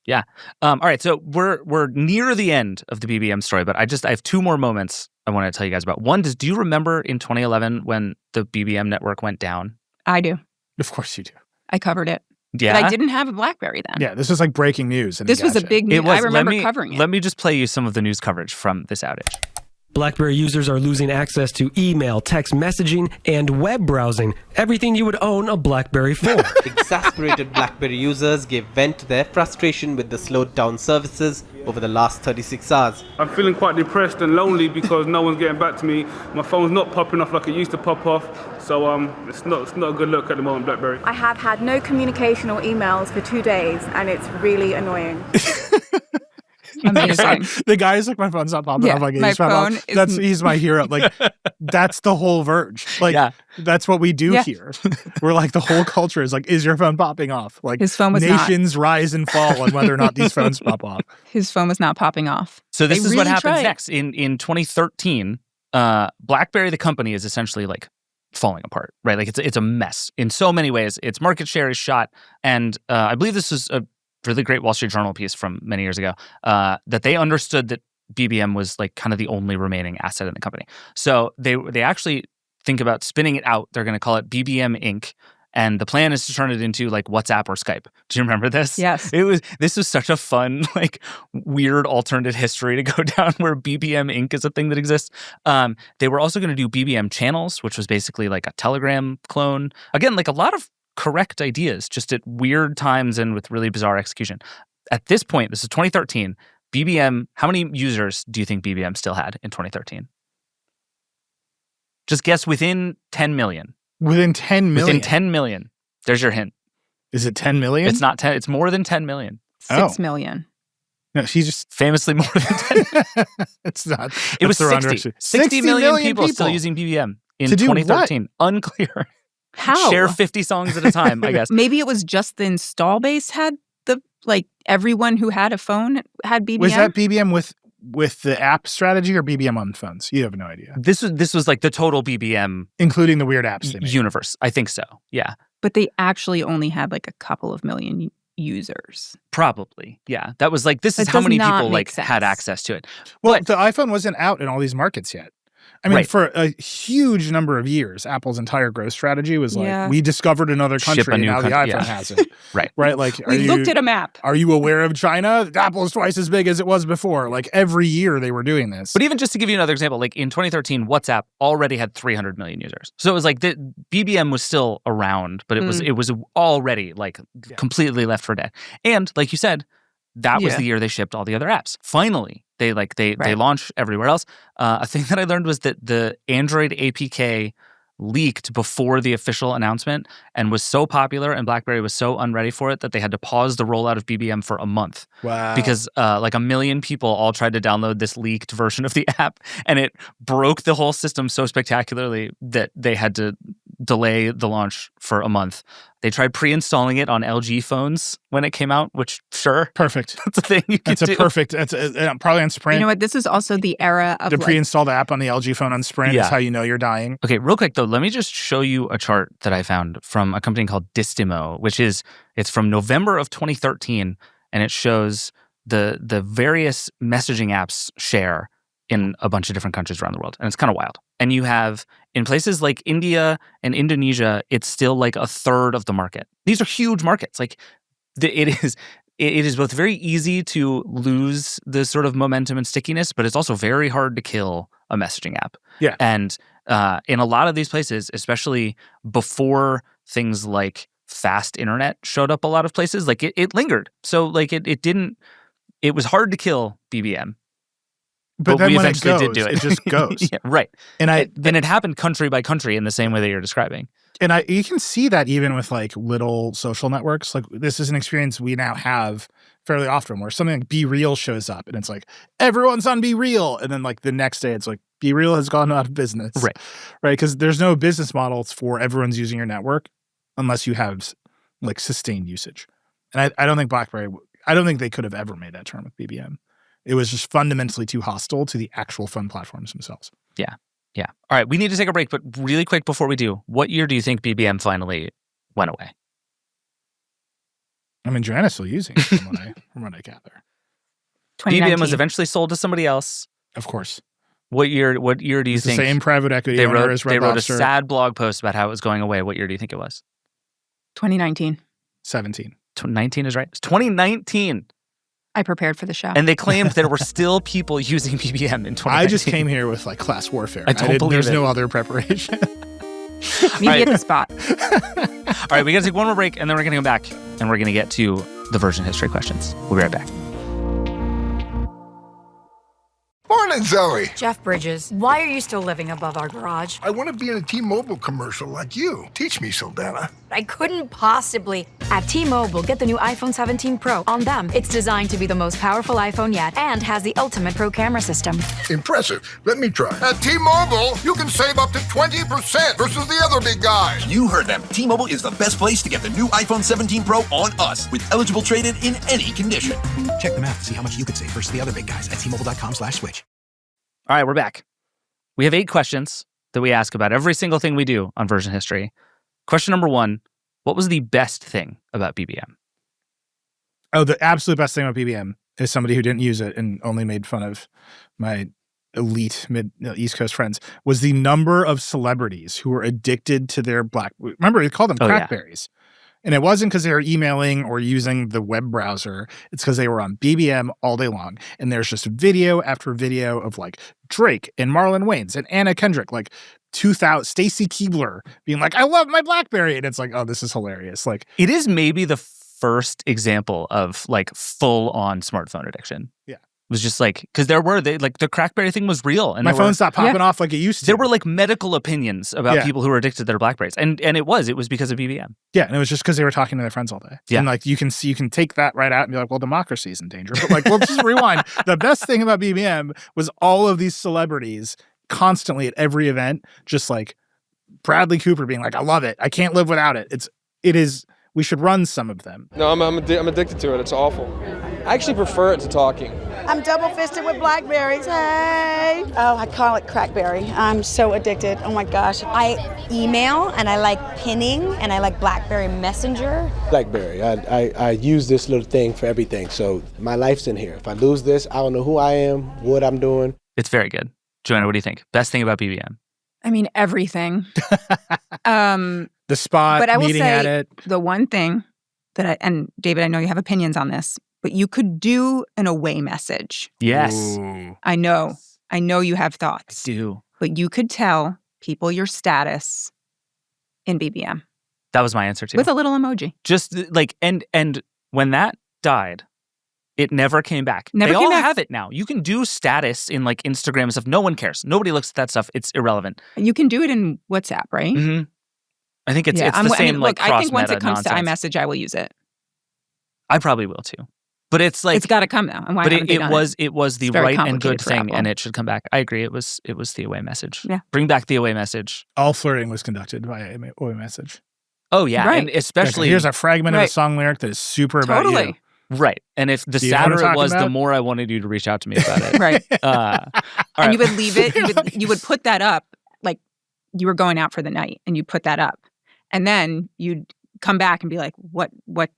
Yeah. All right. So we're near the end of the BBM story, but I have two more moments I want to tell you guys about. One, do you remember in 2011 when the BBM network went down? I do. Of course you do. I covered it. Yeah. But I didn't have a BlackBerry then. Yeah. This was like breaking news. This was a big news. I remember covering it. Let me just play you some of the news coverage from this outage. BlackBerry users are losing access to email, text messaging, and web browsing. Everything you would own a BlackBerry for. Exasperated BlackBerry users gave vent to their frustration with the slowed down services over the last 36 hours. I'm feeling quite depressed and lonely because no one's getting back to me. My phone's not popping off like it used to pop off. So it's not a good look at the moment, BlackBerry. I have had no communication or emails for 2 days, and it's really annoying. Amazing. The guy is like, my phone's not popping off. Like, my phone he's my hero. Like, that's the whole Verge. Like, that's what we do here. We're like, the whole culture is like, is your phone popping off? Like, his phone was nations rise and fall on whether or not these phones pop off. His phone was not popping off. So this is what happens next. In 2013, BlackBerry, the company, is essentially like falling apart, right? Like it's a mess in so many ways. Its market share is shot. And I believe this is a really great Wall Street Journal piece from many years ago, that they understood that BBM was like kind of the only remaining asset in the company. So they actually think about spinning it out. They're going to call it BBM Inc. And the plan is to turn it into like WhatsApp or Skype. Do you remember this? Yes. This was such a fun, like weird alternate history to go down where BBM Inc. is a thing that exists. They were also going to do BBM Channels, which was basically like a Telegram clone. Again, like a lot of correct ideas, just at weird times and with really bizarre execution. At this point, this is 2013, BBM, how many users do you think BBM still had in 2013? Just guess within 10 million. Within 10 million? Within 10 million. There's your hint. Is it 10 million? It's not 10. It's more than 10 million. 6 million. No, she's just famously more than 10. It's not. It was 60. 60 million people still using BBM in 2013. Unclear. How? Share 50 songs at a time, I guess. Maybe it was just the install base had everyone who had a phone had BBM. Was that BBM with the app strategy or BBM on phones? You have no idea. This was like the total BBM, including the weird apps universe. I think so. Yeah. But they actually only had like a couple of million users. Probably. Yeah. That was like, this is how many people had access to it. Well, the iPhone wasn't out in all these markets yet. I mean, for a huge number of years, Apple's entire growth strategy was like, we discovered another country and now the iPhone has it. Right. Right? Like, we looked at a map. Are you aware of China? Apple's twice as big as it was before. Like, every year they were doing this. But even just to give you another example, like in 2013, WhatsApp already had 300 million users. So it was like the BBM was still around, but it was already like completely left for dead. And like you said, that was the year they shipped all the other apps. Finally, they launched everywhere else. A thing that I learned was that the Android APK leaked before the official announcement and was so popular, and BlackBerry was so unready for it that they had to pause the rollout of BBM for a month. Wow. Because like 1 million people all tried to download this leaked version of the app, and it broke the whole system so spectacularly that they had to delay the launch for a month. They tried pre-installing it on LG phones when it came out, which, sure. Perfect. That's a thing you can do. That's probably on Sprint. You know what? This is also the era of to pre-install the app on the LG phone on Sprint is how you know you're dying. Okay, real quick though, let me just show you a chart that I found from a company called Distimo, it's from November of 2013, and it shows the various messaging apps share in a bunch of different countries around the world. And it's kind of wild. And you have, in places like India and Indonesia, it's still like a third of the market. These are huge markets. Like it is both very easy to lose the sort of momentum and stickiness, but it's also very hard to kill a messaging app. Yeah. And in a lot of these places, especially before things like fast internet showed up a lot of places, like it lingered. So like it was hard to kill BBM. But then we when eventually it goes, did do it. it just goes. Yeah, right. And it happened country by country in the same way that you're describing. And you can see that even with like little social networks. Like this is an experience we now have fairly often where something like Be Real shows up and it's like, everyone's on Be Real. And then like the next day it's like, Be Real has gone out of business. Right. Right. Because there's no business models for everyone's using your network unless you have like sustained usage. And I don't think I don't think they could have ever made that turn with BBM. It was just fundamentally too hostile to the actual phone platforms themselves. Yeah. Yeah. All right. We need to take a break, but really quick before we do, what year do you think BBM finally went away? I mean, Joanna's still using it from what I gather. BBM was eventually sold to somebody else. Of course. What year do you think? The same private equity owner as Red They wrote Lobster. a sad blog post about how it was going away. What year do you think it was? 2019. 17. 19 is right. It's 2019. I prepared for the show. And they claimed there were still people using BBM in 2019. I just came here with like class warfare. I don't believe There's it. no other preparation. Meet me at the spot. All right, we got to take one more break, and then we're going to go back, and we're going to get to the version history questions. We'll be right back. Morning, Zoe. Jeff Bridges, why are you still living above our garage? I want to be in a T-Mobile commercial like you. Teach me, Saldana. I couldn't possibly. At T-Mobile, get the new iPhone 17 Pro. On them, it's designed to be the most powerful iPhone yet and has the ultimate pro camera system. Impressive. Let me try. At T-Mobile, you can save up to 20% versus the other big guys. You heard them. T-Mobile is the best place to get the new iPhone 17 Pro on us with eligible trade-in in any condition. Check the math to see how much you could save versus the other big guys at T-Mobile.com/switch. All right, we're back. We have 8 questions that we ask about every single thing we do on version history. Question number 1, what was the best thing about BBM? Oh, the absolute best thing about BBM is somebody who didn't use it and only made fun of my elite East Coast friends was the number of celebrities who were addicted to their remember, we called them crackberries. And it wasn't because they were emailing or using the web browser. It's because they were on BBM all day long. And there's just video after video of like Drake and Marlon Wayans and Anna Kendrick, like 2000, Stacy Keibler being like, I love my BlackBerry. And it's like, oh, this is hilarious. Like, it is maybe the first example of like full on smartphone addiction. Yeah. It was just like, because the crackberry thing was real. And my phone stopped popping off like it used to. There were like medical opinions about people who were addicted to their BlackBerries. And it was because of BBM. Yeah. And it was just because they were talking to their friends all day. Yeah. And like, you can take that right out and be like, well, democracy is in danger. But like, we'll just rewind. The best thing about BBM was all of these celebrities constantly at every event, just like Bradley Cooper being like, I love it. I can't live without it. It is, we should run some of them. No, I'm addicted to it. It's awful. I actually prefer it to talking. I'm double-fisted with Blackberries. Hey! Oh, I call it crackberry. I'm so addicted. Oh my gosh. I email and I like pinning and I like BlackBerry Messenger. BlackBerry. I use this little thing for everything. So my life's in here. If I lose this, I don't know who I am, what I'm doing. It's very good. Joanna, what do you think? Best thing about BBM? I mean, everything. The spot, but I will meeting say at it. The one thing that and David, I know you have opinions on this, but you could do an away message. Yes. Ooh. I know you have thoughts. I do. But you could tell people your status in BBM. That was my answer too. With a little emoji. Just like, and when that died, It never came back. Never they came all back. have it now. You can do status in like Instagram and stuff. No one cares. Nobody looks at that stuff. It's irrelevant. You can do it in WhatsApp, right? Mm-hmm. I think it's the same look, I think once cross-meta it comes to nonsense. iMessage, I will use it. I probably will too. But it's like it's got to come now. And why but haven't they done it was the It's very right and good complicated for thing, Apple. and it should come back. I agree. It was the away message. Yeah. Bring back the away message. All flirting was conducted via away message. Oh yeah, Right. and especially Here's a fragment of a Right. song lyric that is super about Totally. you. right. And if the Do you know what I'm sadder it talking was, the about? more I wanted you to reach out to me about it. Right. All And right. you would leave it. You would put that up like you were going out for the night, and you put that up, and then you'd come back and be like, "What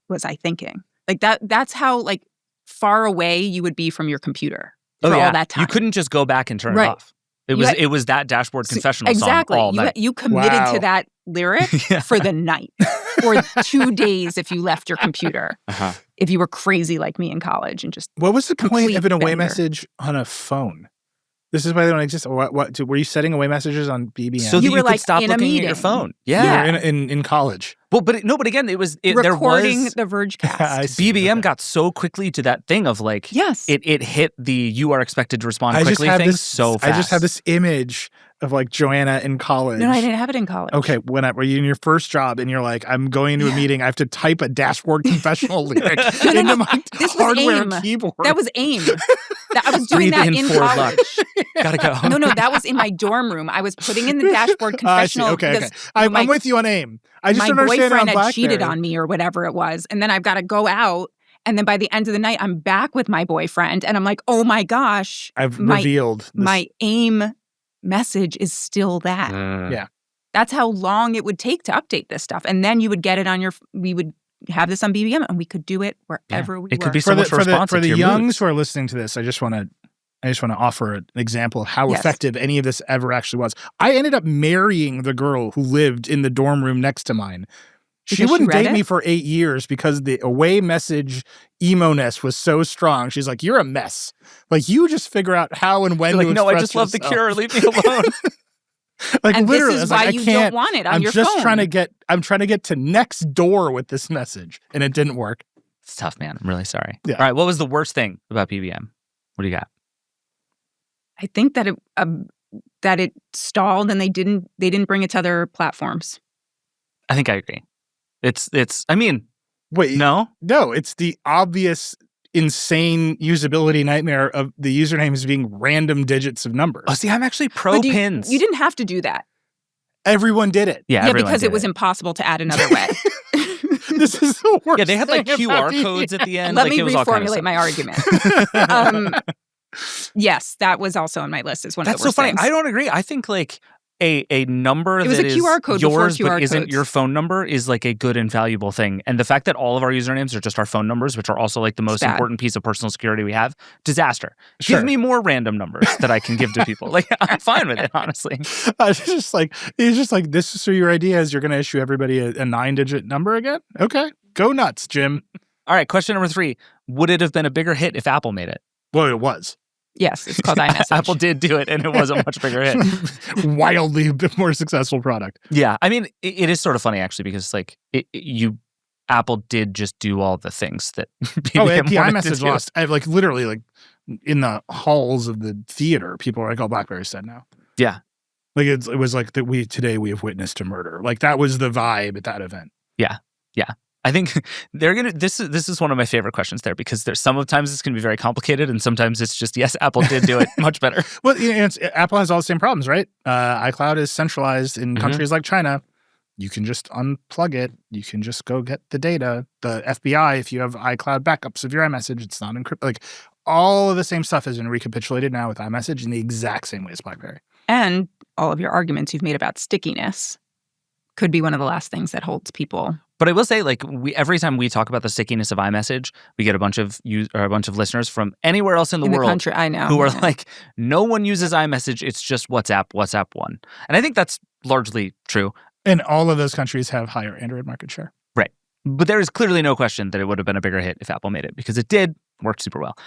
was I thinking?" Like that. That's how like far away you would be from your computer for all that time. You couldn't just go back and turn Right. it off. It was that dashboard confessional exactly. song all night. You committed Wow. to that lyric for the night or 2 days if you left your computer. Uh-huh. If you were crazy like me in college and just What was the point complete of an away bender. message on a phone? This is why they don't exist. What were you setting away messages on BBM? So that You you were, could like, stop in a looking at your meeting. phone. You Yeah. were in college. Well, but again, there was recording the Vergecast. I see. BBM got so quickly to that thing of like Yes. it hit the you are expected to respond I just quickly have thing this. so fast. I just have this image of like Joanna in college. No, I didn't have it in college. Okay, were you in your first job and you're like, I'm going into a meeting, I have to type a dashboard confessional lyric into my This was hardware AIM. keyboard. That was AIM. I was doing Breathe that in in 4 college. bucks. Gotta go. No, that was in my dorm room. I was putting in the dashboard I see. confessional. Okay. because I'm my- with you on AIM. I just my don't understand it on boyfriend had cheated BlackBerry. on me or whatever it was. And then I've got to go out. And then by the end of the night, I'm back with my boyfriend. And I'm like, oh my gosh. I've my, revealed this. My AIM message is still that. Yeah. That's how long it would take to update this stuff. And then you would get it on we would have this on BBM and we could do it wherever we It were. could be so much for the responsive to your youngs moods. who are listening to this, I just want to offer an example of how Yes. effective any of this ever actually was. I ended up marrying the girl who lived in the dorm room next to mine. She Because she wouldn't read date me it? for 8 years because the away message emo-ness was so strong. She's like, you're a mess. Like, you just figure out how and when You're to like, no, I express just love the yourself." cure. Leave me alone. Like, And literally, this I is was like, why I you can't. don't want it on I'm your just phone. I'm trying to get to next door with this message, and it didn't work. It's tough, man. I'm really sorry. Yeah. All right. What was the worst thing about BBM? What do you got? I think that it stalled and they didn't bring it to other platforms. I think I agree. It's. I mean, Wait, no. it's the obvious, insane usability nightmare of the usernames being random digits of numbers. Oh, see, I'm actually pro But pins. You didn't have to do that. Everyone did it. Yeah, Yeah, everyone because did it was impossible to add another way. This is the worst. Yeah, they had like thing about QR codes at the end. Let like, me it was all kind of reformulate stuff. my argument. Yes, that was also on my list as one That's of the so worst funny. things. I don't agree. I think like a number It was that a is QR code before yours QR but isn't codes. your phone number is like a good and valuable thing. And the fact that all of our usernames are just our phone numbers, which are also like the most bad. important piece of personal security we have, disaster. Sure. Give me more random numbers that I can give to people. Like I'm fine with it, honestly. It's just like, he's just like, this is so your idea is you're going to issue everybody a 9-digit number again? Okay, go nuts, Jim. All right, question number 3. Would it have been a bigger hit if Apple made it? Well, it was. Yes, it's called iMessage. Apple did do it, and it was a much bigger hit. Wildly more successful product. Yeah, I mean, it is sort of funny actually because like Apple did just do all the things that BBM the wanted to iMessage do. lost. I like literally like in the halls of the theater, people are like, "Oh, BlackBerry's dead now." Yeah, Like it was like that. We have witnessed a murder. Like that was the vibe at that event. yeah. I think they're gonna. This is one of my favorite questions there because there's sometimes it's gonna be very complicated and sometimes it's just yes, Apple did do it much better. Well, Apple has all the same problems, right? iCloud is centralized in countries like China. You can just unplug it. You can just go get the data. The FBI, if you have iCloud backups of your iMessage, it's not encrypted. Like all of the same stuff has been recapitulated now with iMessage in the exact same way as BlackBerry. And all of your arguments you've made about stickiness could be one of the last things that holds people. But I will say, like, every time we talk about the stickiness of iMessage, we get a bunch of listeners from anywhere else in the world country, I know, who are like, no one uses iMessage. It's just WhatsApp 1. And I think that's largely true. And all of those countries have higher Android market share. Right. But there is clearly no question that it would have been a bigger hit if Apple made it because it did work super well.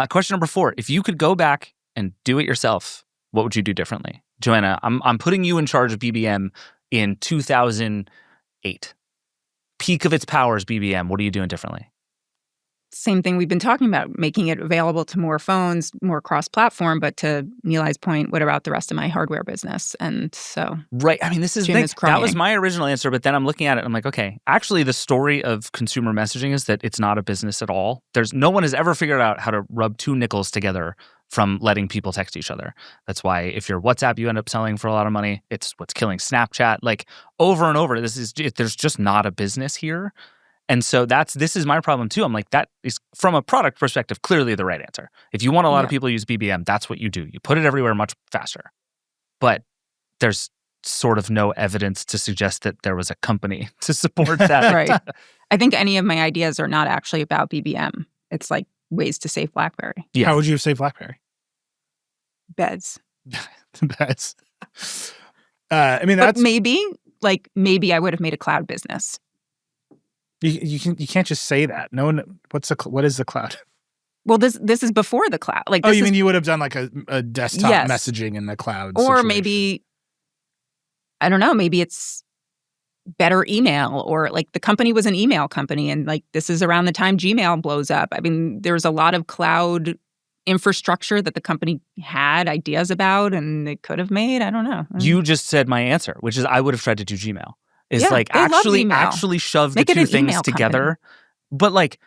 Question number 4. If you could go back and do it yourself, what would you do differently? Joanna, I'm putting you in charge of BBM in 2008. Peak of its powers, BBM. What are you doing differently? same thing we've been talking about, making it available to more phones, more cross-platform. But to Nilai's point, what about the rest of my hardware business? And so, right. I mean, this is Jim is that was crying. my original answer, but then I'm looking at it. I'm like, okay, actually, the story of consumer messaging is that it's not a business at all. No one has ever figured out how to rub two nickels together from letting people text each other. That's why if you're WhatsApp, you end up selling for a lot of money. It's what's killing Snapchat. Like over and over, there's just not a business here. And so this is my problem too. I'm like, that is, from a product perspective, clearly the right answer. If you want a lot of people to use BBM, that's what you do. You put it everywhere much faster. But there's sort of no evidence to suggest that there was a company to support that. Right. I think any of my ideas are not actually about BBM. It's like ways to save BlackBerry. Yeah. How would you have saved BlackBerry? Beds. Beds. I mean, but maybe I would have made a cloud business. You can't just say that. No one. What is the cloud? Well, this is before the cloud. Like, you mean you would have done like a desktop messaging in the cloud, or situation. Maybe I don't know. Maybe it's better email, or like the company was an email company, and like this is around the time Gmail blows up. I mean, there's a lot of cloud infrastructure that the company had ideas about and they could have made. I don't know. You just said my answer, which is I would have tried to do Gmail. Like actually shove Make the two things email together. Company. But like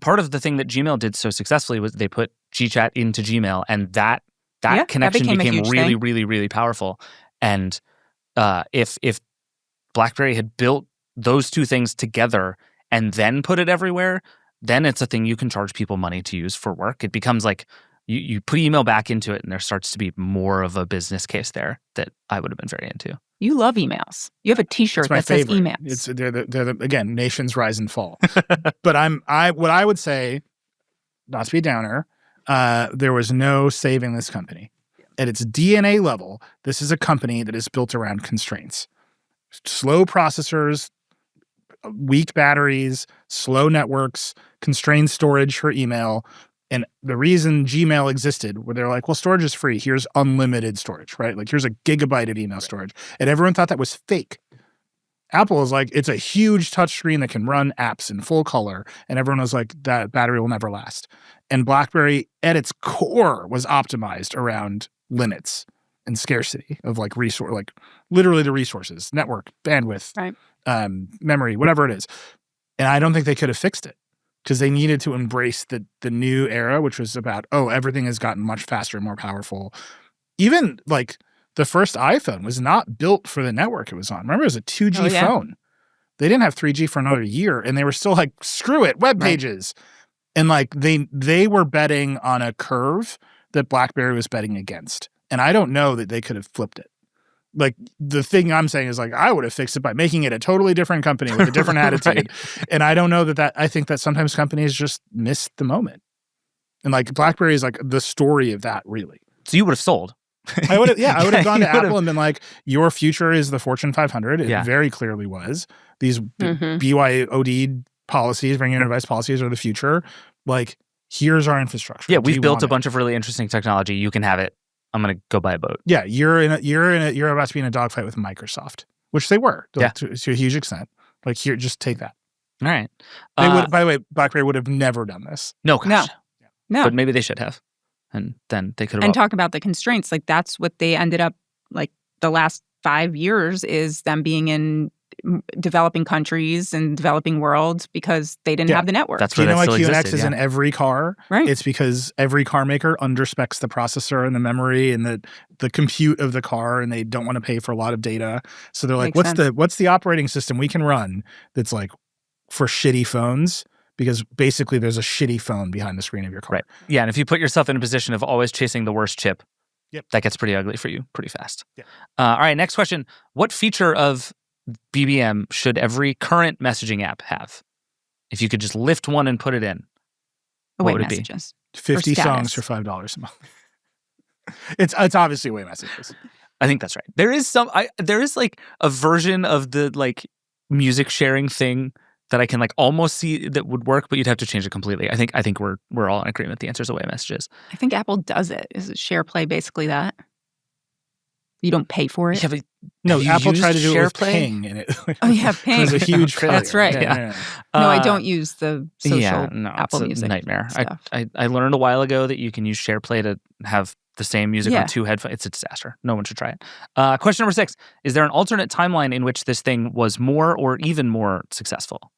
part of the thing that Gmail did so successfully was they put GChat into Gmail, and that connection became really, really, really powerful. And if BlackBerry had built those two things together and then put it everywhere, then it's a thing you can charge people money to use for work. It becomes like you put email back into it, and there starts to be more of a business case there that I would have been very into. You love emails. You have a T-shirt that says emails. They're again, nations rise and fall. But what I would say, not to be a downer, there was no saving this company. At its DNA level, this is a company that is built around constraints. Slow processors, weak batteries, slow networks, constrained storage for email. And the reason Gmail existed, where they're like, well, storage is free. Here's unlimited storage, right? Like, here's a gigabyte of email storage. And everyone thought that was fake. Apple is like, it's a huge touchscreen that can run apps in full color. And everyone was like, that battery will never last. And BlackBerry, at its core, was optimized around limits and scarcity of like literally the resources, network, bandwidth, memory, whatever it is. And I don't think they could have fixed it, because they needed to embrace the new era, which was about, everything has gotten much faster and more powerful. Even like the first iPhone was not built for the network it was on. Remember, it was a 2G phone. They didn't have 3G for another year, and they were still like, screw it, web pages. And like they were betting on a curve that BlackBerry was betting against. And I don't know that they could have flipped it. Like, the thing I'm saying is, like, I would have fixed it by making it a totally different company with a different attitude. And I don't know I think that sometimes companies just miss the moment. And like BlackBerry is like the story of that, really. So you would have sold. I would have gone to Apple and been like, your future is the Fortune 500. It very clearly was. These BYOD policies, bring your own device policies, are the future. Like, here's our infrastructure. Yeah, we've built a bunch of really interesting technology. You can have it. I'm going to go buy a boat. Yeah, you're about to be in a dogfight with Microsoft, which they were to a huge extent. Like, here, just take that. All right. They would. By the way, BlackBerry would have never done this. No, gosh. No. But maybe they should have, and then they could have. And talk about the constraints. Like, that's what they ended up like. The last 5 years is them being in developing countries and developing worlds because they didn't have the network. That's where like QNX is in every car? Right. It's because every car maker underspecs the processor and the memory and the compute of the car, and they don't want to pay for a lot of data. So they're like, what's the operating system we can run that's like for shitty phones? Because basically there's a shitty phone behind the screen of your car. Right. Yeah, and if you put yourself in a position of always chasing the worst chip, that gets pretty ugly for you pretty fast. Yeah. All right, next question. What feature of BBM should every current messaging app have? If you could just lift one and put it in, what would it be? 50 songs for $5 a month. It's obviously away messages. I think that's right. There is like a version of the like music sharing thing that I can like almost see that would work, but you'd have to change it completely. I think we're all in agreement. The answer is away messages. I think Apple does it. Is it SharePlay basically that? You don't pay for it? Yeah, but No, have you Apple used tried to do it with SharePlay? Ping, and it, Oh, yeah, Ping. it was a huge failure. That's right. Yeah. No, I don't use the social Yeah, no, Apple it's a Music nightmare. stuff. I learned a while ago that you can use SharePlay to have the same music Yeah. on 2 headphones. It's a disaster. No one should try it. Question number 6. Is there an alternate timeline in which this thing was more or even more successful?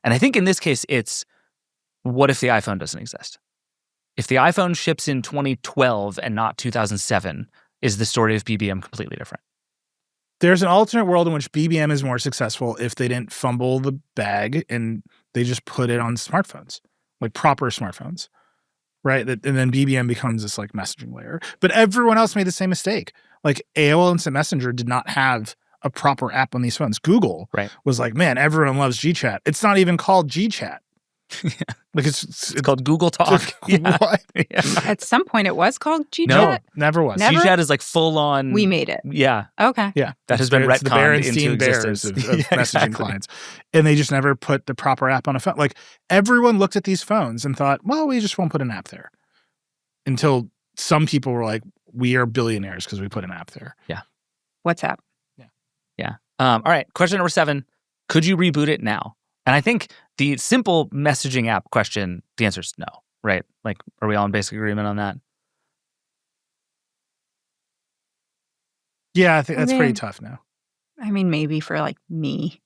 And I think in this case, it's what if the iPhone doesn't exist? If the iPhone ships in 2012 and not 2007, is the story of BBM completely different? There's an alternate world in which BBM is more successful if they didn't fumble the bag and they just put it on smartphones, like proper smartphones, right? And then BBM becomes this like messaging layer. But everyone else made the same mistake. Like AOL Instant Messenger did not have a proper app on these phones. Google was like, man, everyone loves GChat. It's not even called GChat. Like it's called Google Talk. What? At some point, it was called GChat? No, never was. Never? GChat is like full on. We made it. Yeah. Okay. Yeah. That has been It's the retconned into Berenstein Bears existence. of messaging exactly. clients. And they just never put the proper app on a phone. Like everyone looked at these phones and thought, well, we just won't put an app there. Until some people were like, we are billionaires because we put an app there. Yeah. WhatsApp. Yeah. All right. Question number 7. Could you reboot it now? And I think the simple messaging app question, the answer is no, right? Like, are we all in basic agreement on that? Yeah, I think that's pretty mean- tough now. I mean, maybe for like me.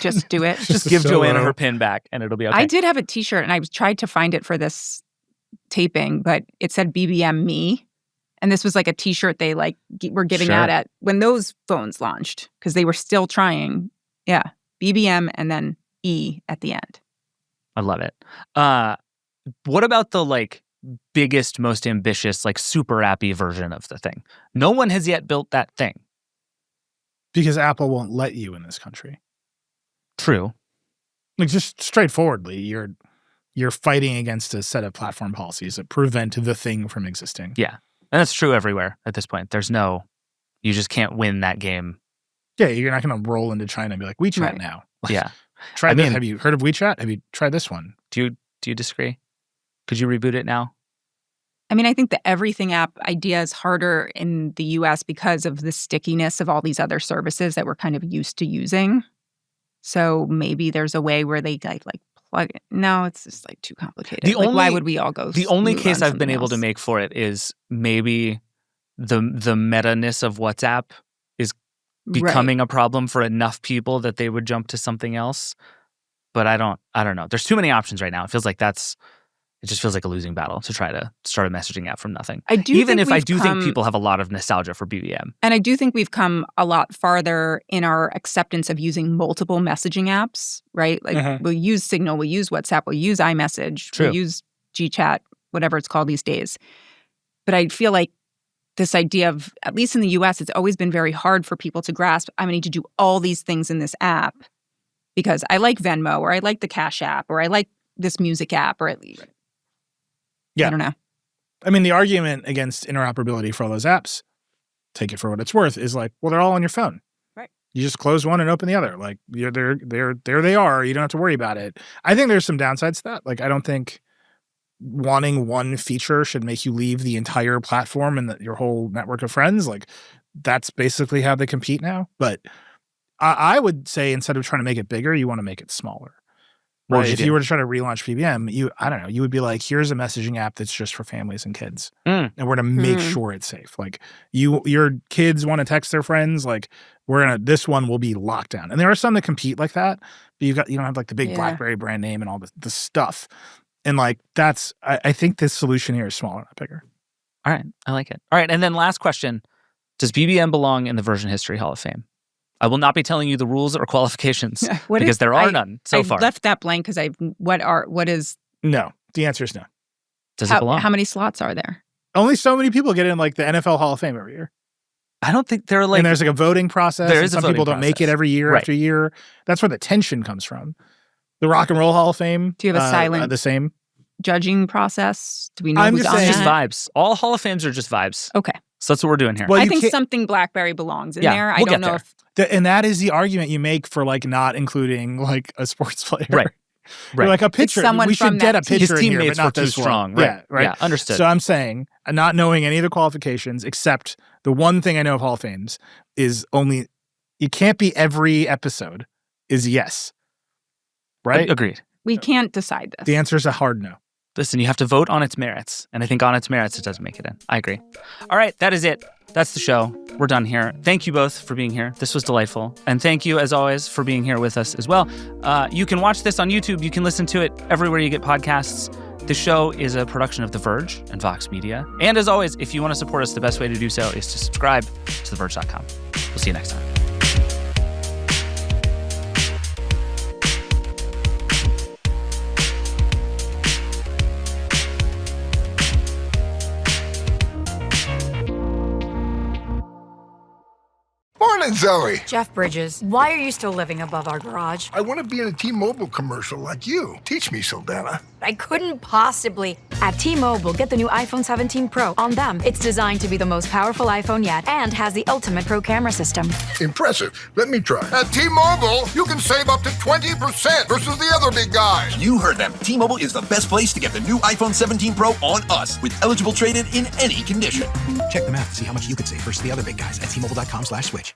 Just do it. Just give Joanna her pin back and it'll be okay. I did have a t-shirt and I tried to find it for this taping, but it said BBM me. And this was like a t-shirt they like were giving out at when those phones launched because they were still trying. Yeah. BBM and then E at the end. I love it. What about the like biggest, most ambitious, like super appy version of the thing? No one has yet built that thing. Because Apple won't let you in this country. True. Like just straightforwardly, you're fighting against a set of platform policies that prevent the thing from existing. Yeah. And that's true everywhere at this point. You just can't win that game. Yeah, you're not going to roll into China and be like, WeChat now. Yeah. Try this. Have you heard of WeChat? Have you tried this one? Do you disagree? Could you reboot it now? I mean, I think the everything app idea is harder in the US because of the stickiness of all these other services that we're kind of used to using. So maybe there's a way where they like plug it. No, it's just like too complicated. Why would we all go? The only case on I've been something able to else? make for it is maybe the meta-ness of WhatsApp is becoming a problem for enough people that they would jump to something else. But I don't know. There's too many options right now. It just feels like a losing battle to try to start a messaging app from nothing. I do Even think if I we've do come- think people have a lot of nostalgia for BBM. And I do think we've come a lot farther in our acceptance of using multiple messaging apps, right? Like we'll use Signal, we'll use WhatsApp, we'll use iMessage, True. we'll use GChat, whatever it's called these days. But I feel like this idea of, at least in the US, it's always been very hard for people to grasp, I'm going to need to do all these things in this app because I like Venmo or I like the Cash app or I like this music app or Yeah. I don't know. I mean, the argument against interoperability for all those apps, take it for what it's worth, is like, well, they're all on your phone. Right. You just close one and open the other. Like, there they are. You don't have to worry about it. I think there's some downsides to that. Like, I don't think wanting one feature should make you leave the entire platform and your whole network of friends. Like, that's basically how they compete now. But I would say instead of trying to make it bigger, you want to make it smaller. What would Right? you If do? you were to try to relaunch BBM, you would be like, here's a messaging app that's just for families and kids. And we're going to make sure it's safe. Like your kids want to text their friends, like this one will be locked down. And there are some that compete like that, but you don't have like the big BlackBerry brand name and all the stuff. And like I think this solution here is smaller, not bigger. All right. I like it. All right. And then last question. Does BBM belong in the Version History Hall of Fame? I will not be telling you the rules or qualifications because there are none so far. I left that blank because what is... No. The answer is no. Does it belong? How many slots are there? Only so many people get in like the NFL Hall of Fame every year. I don't think there are like... And there's like a voting process. There and is a some voting people don't make it process. every year Right. after year. That's where the tension comes from. The Rock and Roll Hall of Fame. Do you have a silent the same judging process? Do we know I'm who's just on saying- It's just that? vibes. All Hall of Fames are just vibes. Okay. So that's what we're doing here. Well, I you think can't- something BlackBerry belongs in Yeah, there. I we'll don't get know there. if... And that is the argument you make for like not including like a sports player. Right. You're like a pitcher. someone We should from get that a pitcher His in here, but teammates not were too this one. strong. Right. Yeah, right. Yeah, understood. So I'm saying, not knowing any of the qualifications, except the one thing I know of Hall of Fames is only it can't be every episode is yes. Right? Agreed. We can't decide this. The answer is a hard no. Listen, you have to vote on its merits. And I think on its merits, it does make it in. I agree. All right, that is it. That's the show. We're done here. Thank you both for being here. This was delightful. And thank you, as always, for being here with us as well. You can watch this on YouTube. You can listen to it everywhere you get podcasts. The show is a production of The Verge and Vox Media. And as always, if you want to support us, the best way to do so is to subscribe to TheVerge.com. We'll see you next time. Morning, Zoe. Jeff Bridges, why are you still living above our garage? I want to be in a T-Mobile commercial like you. Teach me, Saldana. I couldn't possibly. At T-Mobile, get the new iPhone 17 Pro. On them, it's designed to be the most powerful iPhone yet and has the ultimate pro camera system. Impressive. Let me try. At T-Mobile, you can save up to 20% versus the other big guys. You heard them. T-Mobile is the best place to get the new iPhone 17 Pro on us with eligible trade-in in any condition. Check the math to see how much you could save versus the other big guys at T-Mobile.com/switch.